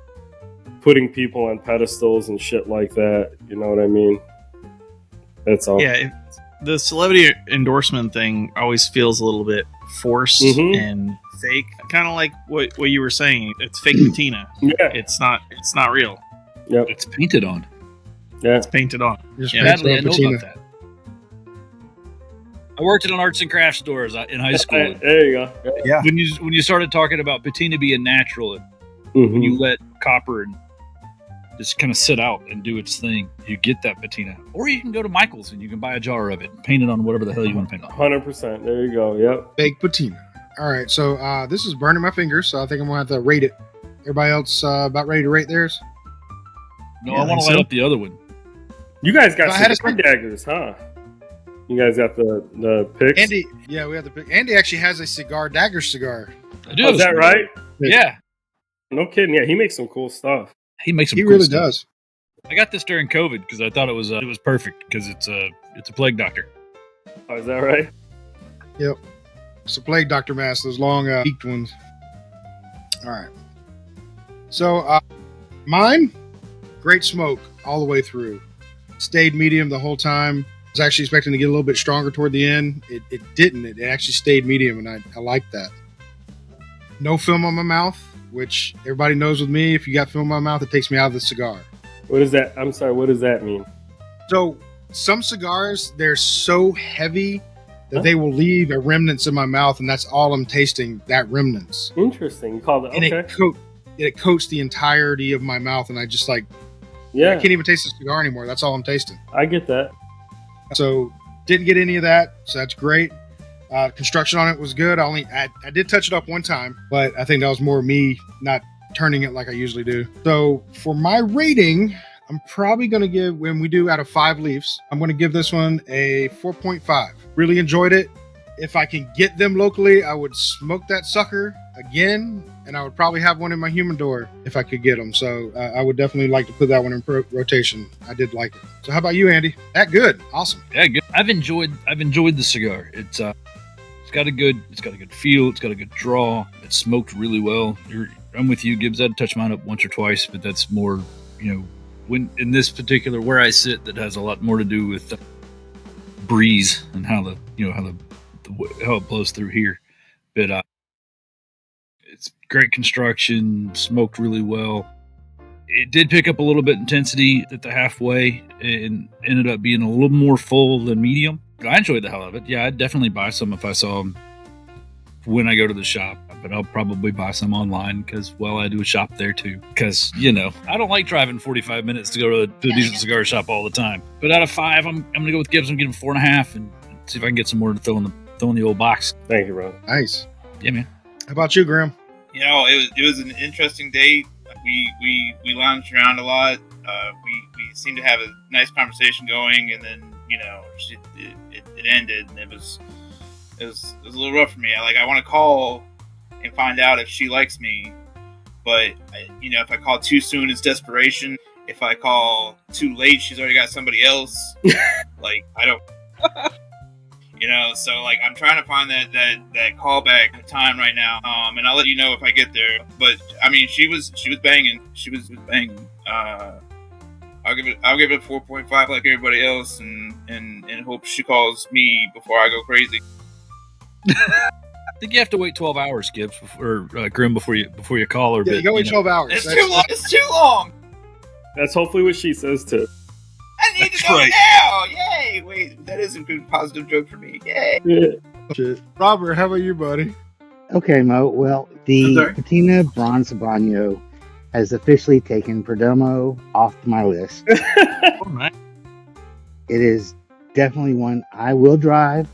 [SPEAKER 3] putting people on pedestals and shit like that. You know what I mean? That's all.
[SPEAKER 7] Yeah, the celebrity endorsement thing always feels a little bit forced and fake. Kind of like what you were saying. It's fake patina.
[SPEAKER 3] Yeah.
[SPEAKER 7] It's not real.
[SPEAKER 3] Yep.
[SPEAKER 5] It's painted on.
[SPEAKER 3] Yeah.
[SPEAKER 7] It's painted on.
[SPEAKER 5] Sadly, I know about that. I worked in an arts and crafts stores in high school.
[SPEAKER 3] There you go.
[SPEAKER 7] Yeah.
[SPEAKER 5] When you started talking about patina being natural, when you let copper and just kind of sit out and do its thing, you get that patina. Or you can go to Michael's and you can buy a jar of it and paint it on whatever the hell you want to paint on.
[SPEAKER 3] 100%. There you go. Yep.
[SPEAKER 2] Baked patina. All right. So this is burning my fingers, so I think I'm going to have to rate it. Everybody else about ready to rate theirs?
[SPEAKER 5] No, I want to light up the other one.
[SPEAKER 3] You guys got cigar daggers, huh? You guys got the picks?
[SPEAKER 2] Andy, yeah, we have the pick. Andy actually has a cigar dagger cigar.
[SPEAKER 5] I do.
[SPEAKER 3] Oh, is that right?
[SPEAKER 5] Yeah.
[SPEAKER 3] No kidding. Yeah, he makes some cool stuff.
[SPEAKER 5] He makes some.
[SPEAKER 2] He
[SPEAKER 5] cool
[SPEAKER 2] really
[SPEAKER 5] stuff.
[SPEAKER 2] does.
[SPEAKER 5] I got this during COVID because I thought it was perfect because it's a plague doctor.
[SPEAKER 3] Oh, is that right?
[SPEAKER 2] Yep. It's a plague Dr. Mass, those long peaked ones. All right. So mine, great smoke all the way through. Stayed medium the whole time. I was actually expecting to get a little bit stronger toward the end. It didn't. It actually stayed medium, and I like that. No film on my mouth, which everybody knows with me. If you got film on my mouth, it takes me out of the cigar.
[SPEAKER 3] What is that? I'm sorry, what does that mean?
[SPEAKER 2] So some cigars, they're so heavy that they will leave a remnants in my mouth, and that's all I'm tasting, that remnants.
[SPEAKER 3] Interesting. You called it,
[SPEAKER 2] And
[SPEAKER 3] okay.
[SPEAKER 2] it coats the entirety of my mouth, and I just I
[SPEAKER 3] Yeah,
[SPEAKER 2] can't even taste the cigar anymore. That's all I'm tasting.
[SPEAKER 3] I get that.
[SPEAKER 2] So didn't get any of that, so that's great. Construction on it was good. I did touch it up one time, but I think that was more me not turning it like I usually do. So for my rating, I'm probably going to give, when we do out of 5 leaves, I'm going to give this one a 4.5. Really enjoyed it. If I can get them locally, I would smoke that sucker again, and I would probably have one in my humidor if I could get them. So I would definitely like to put that one in rotation. I did like it. So how about you, Andy? That good. Awesome.
[SPEAKER 5] Yeah, good. I've enjoyed the cigar. It's got a good feel. It's got a good draw. It's smoked really well. I'm with you, Gibbs. I'd touch mine up once or twice, but that's more, when in this particular where I sit, that has a lot more to do with the breeze and how it blows through here. But it's great construction, smoked really well. It did pick up a little bit intensity at the halfway and ended up being a little more full than medium. But I enjoyed the hell of it. Yeah, I'd definitely buy some if I saw them when I go to the shop. But I'll probably buy some online because, I do a shop there too. Because, I don't like driving 45 minutes to go to a decent cigar shop all the time. But out of 5, I'm going to go with Gibbs. I'm giving 4.5 and see if I can get some more to throw in the old box.
[SPEAKER 3] Thank you, bro.
[SPEAKER 2] Nice.
[SPEAKER 5] Yeah, man.
[SPEAKER 2] How about you, Grimm?
[SPEAKER 4] It was an interesting date. We lounged around a lot. We seemed to have a nice conversation going, and then it ended, and it was a little rough for me. I want to call and find out if she likes me, but if I call too soon, it's desperation. If I call too late, she's already got somebody else. I don't. So I'm trying to find that callback time right now, and I'll let you know if I get there. But I mean, she was banging. She was banging. I'll give it a 4.5 like everybody else, and hope she calls me before I go crazy.
[SPEAKER 5] I think you have to wait 12 hours, Gibbs, or Grimm, before you call her.
[SPEAKER 2] Yeah, you go wait 12 hours.
[SPEAKER 4] It's too long. It's too long.
[SPEAKER 3] That's hopefully what she says too.
[SPEAKER 4] I need to go now! Yay! Wait, that is a good positive joke for me. Yay!
[SPEAKER 2] Yeah. Robert, how about you, buddy?
[SPEAKER 6] Okay, Mo. Well, the Patina Bronze Habano has officially taken Perdomo off my list.
[SPEAKER 7] Oh, nice.
[SPEAKER 6] It is definitely one I will drive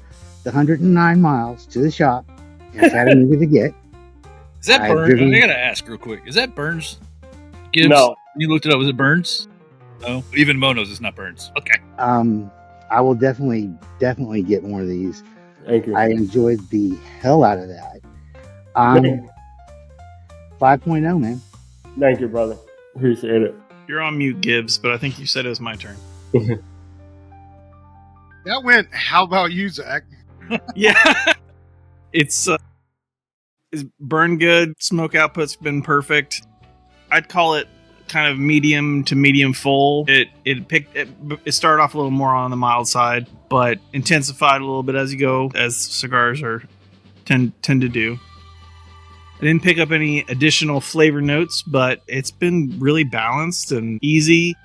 [SPEAKER 6] the 109 miles to the shop in Chattanooga to get.
[SPEAKER 5] Is that Burns? I gotta ask real quick. Is that Burns? Gibbs?
[SPEAKER 3] No.
[SPEAKER 5] You looked it up. Was it Burns? No. Even Mo knows it's not Burns. Okay.
[SPEAKER 6] I will definitely get one of these.
[SPEAKER 3] Thank you.
[SPEAKER 6] I enjoyed the hell out of that. 5.0, man.
[SPEAKER 3] Thank you, brother. Appreciate it.
[SPEAKER 7] You're on mute, Gibbs, but I think you said it was my turn.
[SPEAKER 2] That went, how about you, Zach?
[SPEAKER 7] Yeah. It's burned good. Smoke output's been perfect. I'd call it kind of medium to medium full. It started off a little more on the mild side, but intensified a little bit as you go, as cigars tend to do. I didn't pick up any additional flavor notes, but it's been really balanced and easy,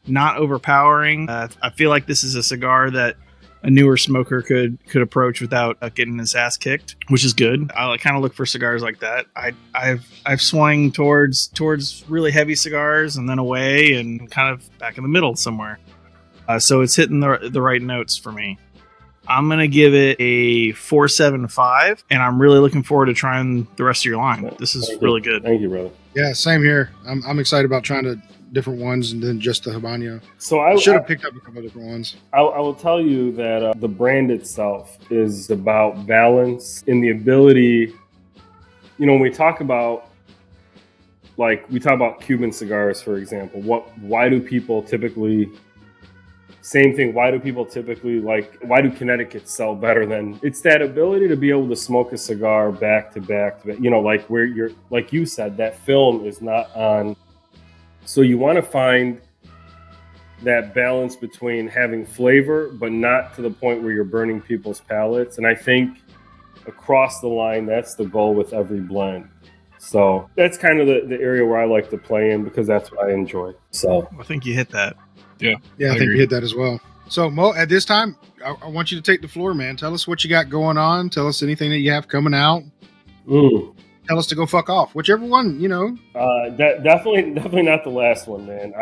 [SPEAKER 7] not overpowering. I feel like this is a cigar that a newer smoker could approach without getting his ass kicked, which is good. I kind of look for cigars like that. I've swung towards really heavy cigars and then away and kind of back in the middle somewhere. So it's hitting the right notes for me. I'm gonna give it a 4.75, and I'm really looking forward to trying the rest of your line. This is really good.
[SPEAKER 3] Thank you, brother.
[SPEAKER 2] Yeah, same here. I'm excited about trying different ones and then just the Habano.
[SPEAKER 3] So
[SPEAKER 2] I should have picked up a couple of different ones.
[SPEAKER 3] I will tell you that the brand itself is about balance in the ability. When we talk about Cuban cigars, for example, why do people typically same thing. Why do people typically why do Connecticut's sell better than? It's that ability to be able to smoke a cigar back to back, like where you're, like you said, that film is not on. So you want to find that balance between having flavor, but not to the point where you're burning people's palates. And I think across the line, that's the goal with every blend. So that's kind of the area where I like to play in, because that's what I enjoy. So
[SPEAKER 7] I think you hit that.
[SPEAKER 5] Yeah,
[SPEAKER 2] I think you hit that as well. So Mo, at this time, I want you to take the floor, man. Tell us what you got going on. Tell us anything that you have coming out. Tell us to go fuck off. Whichever one,
[SPEAKER 3] definitely not the last one, man.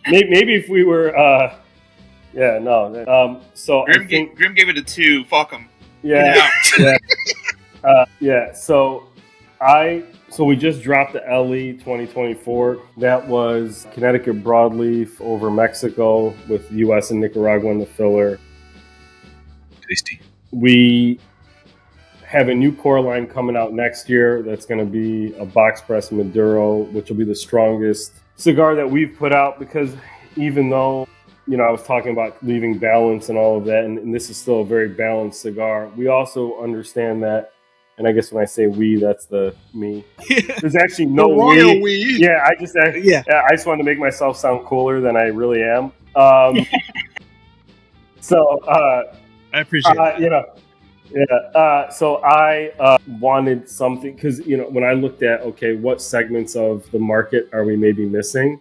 [SPEAKER 3] Maybe if we were, so
[SPEAKER 4] Grimm gave it a 2. Fuck him.
[SPEAKER 3] Yeah, yeah. So we just dropped the LE 2024. That was Connecticut broadleaf over Mexico with U.S. and Nicaragua in the filler.
[SPEAKER 5] Tasty.
[SPEAKER 3] We have a new core line coming out next year. That's going to be a box press Maduro, which will be the strongest cigar that we've put out, because even though, I was talking about leaving balance and all of that, and this is still a very balanced cigar, we also understand that, and I guess when I say we, that's the me. There's actually no we. Yeah, I just wanted to make myself sound cooler than I really am. So
[SPEAKER 7] I appreciate it.
[SPEAKER 3] So I wanted something, because when I looked at what segments of the market are we maybe missing,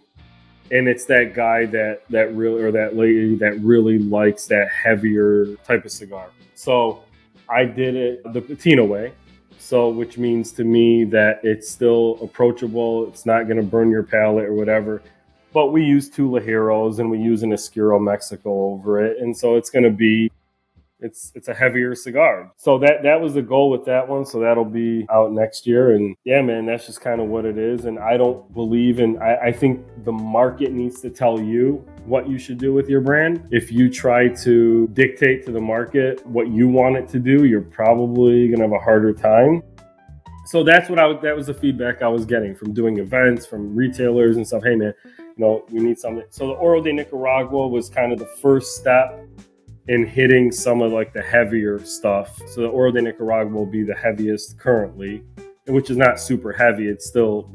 [SPEAKER 3] and it's that guy that really, or that lady that really likes that heavier type of cigar. So I did it the Patina way. So, which means to me that it's still approachable. It's not going to burn your palate or whatever. But we use 2 Ligeros and we use an Oscuro Mexico over it. And so it's going to be, it's a heavier cigar. So that was the goal with that one. So that'll be out next year. And yeah, man, that's just kind of what it is. And I don't believe in, I think the market needs to tell you what you should do with your brand. If you try to dictate to the market what you want it to do, you're probably going to have a harder time. So that was the feedback I was getting from doing events, from retailers and stuff. Hey man, we need something. So the Oro de Nicaragua was kind of the first step in hitting some of the heavier stuff. So the Oro de Nicaragua will be the heaviest currently, which is not super heavy. It's still,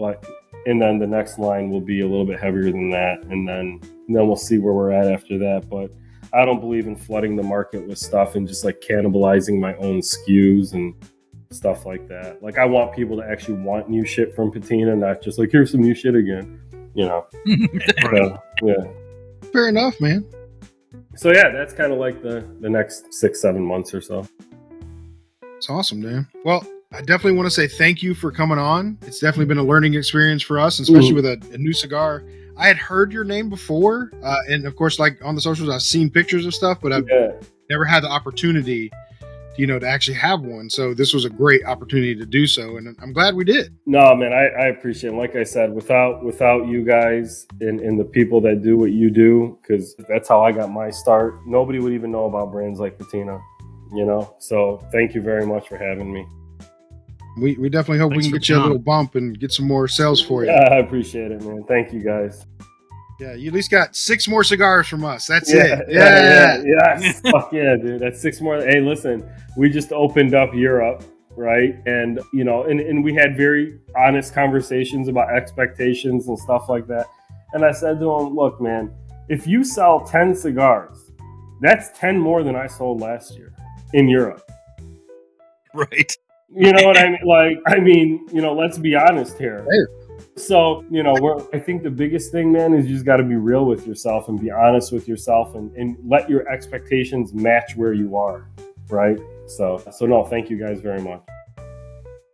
[SPEAKER 3] and then the next line will be a little bit heavier than that. And then we'll see where we're at after that. But I don't believe in flooding the market with stuff and just cannibalizing my own SKUs and stuff like that. I want people to actually want new shit from Patina, not just here's some new shit again,
[SPEAKER 5] Right.
[SPEAKER 3] Yeah.
[SPEAKER 2] Fair enough, man.
[SPEAKER 3] So yeah, that's kind of the next 6-7 months or so.
[SPEAKER 2] It's awesome, man. Well, I definitely want to say thank you for coming on. It's definitely been a learning experience for us, especially with a new cigar. I had heard your name before, and of course, on the socials, I've seen pictures of stuff, but I've never had the opportunity, to actually have one. So this was a great opportunity to do so, and I'm glad we did.
[SPEAKER 3] No, man, I appreciate it. Like I said, without you guys and the people that do what you do, because that's how I got my start, nobody would even know about brands like Patina, So thank you very much for having me.
[SPEAKER 2] We definitely hope we can get you a little bump and get some more sales for you.
[SPEAKER 3] Yeah, I appreciate it, man. Thank you guys.
[SPEAKER 2] Yeah, you at least got 6 more cigars from us. That's
[SPEAKER 3] it.
[SPEAKER 2] Yeah.
[SPEAKER 3] Fuck yeah, dude. That's 6 more. Hey, listen, we just opened up Europe, right? And, and we had very honest conversations about expectations and stuff like that. And I said to him, look, man, if you sell 10 cigars, that's 10 more than I sold last year in Europe.
[SPEAKER 5] Right.
[SPEAKER 3] You know what I mean? Let's be honest here. So, I think the biggest thing, man, is you just got to be real with yourself and be honest with yourself and let your expectations match where you are, right? So no, thank you guys very much.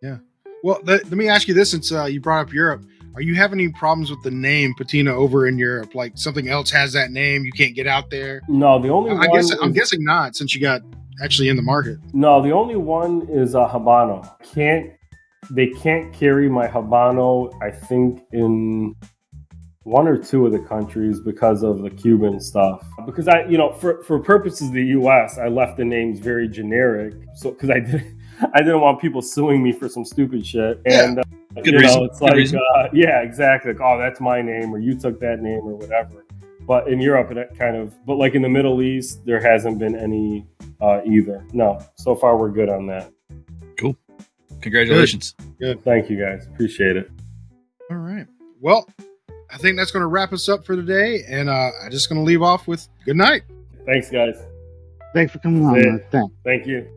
[SPEAKER 2] Yeah. Well, let me ask you this, since you brought up Europe. Are you having any problems with the name Patina over in Europe? Something else has that name, you can't get out there?
[SPEAKER 3] No, the only
[SPEAKER 2] I'm guessing not, since you got actually in the market.
[SPEAKER 3] No, the only one is Habano. They can't carry my Habano, I think, in 1 or 2 of the countries because of the Cuban stuff. Because for purposes of the U.S., I left the names very generic. So because I didn't want people suing me for some stupid shit. And
[SPEAKER 5] Good reason.
[SPEAKER 3] It's yeah, exactly. Oh, that's my name, or you took that name, or whatever. But in Europe, it kind of, but like in the Middle East, there hasn't been any either. No, so far we're good on that.
[SPEAKER 5] Cool. Congratulations.
[SPEAKER 2] Good.
[SPEAKER 3] Thank you guys. Appreciate it.
[SPEAKER 2] All right. Well, I think that's going to wrap us up for today. And I'm just going to leave off with good night.
[SPEAKER 3] Thanks, guys.
[SPEAKER 6] Thanks for coming on.
[SPEAKER 3] Yeah.
[SPEAKER 6] Man. Thanks.
[SPEAKER 3] Thank you.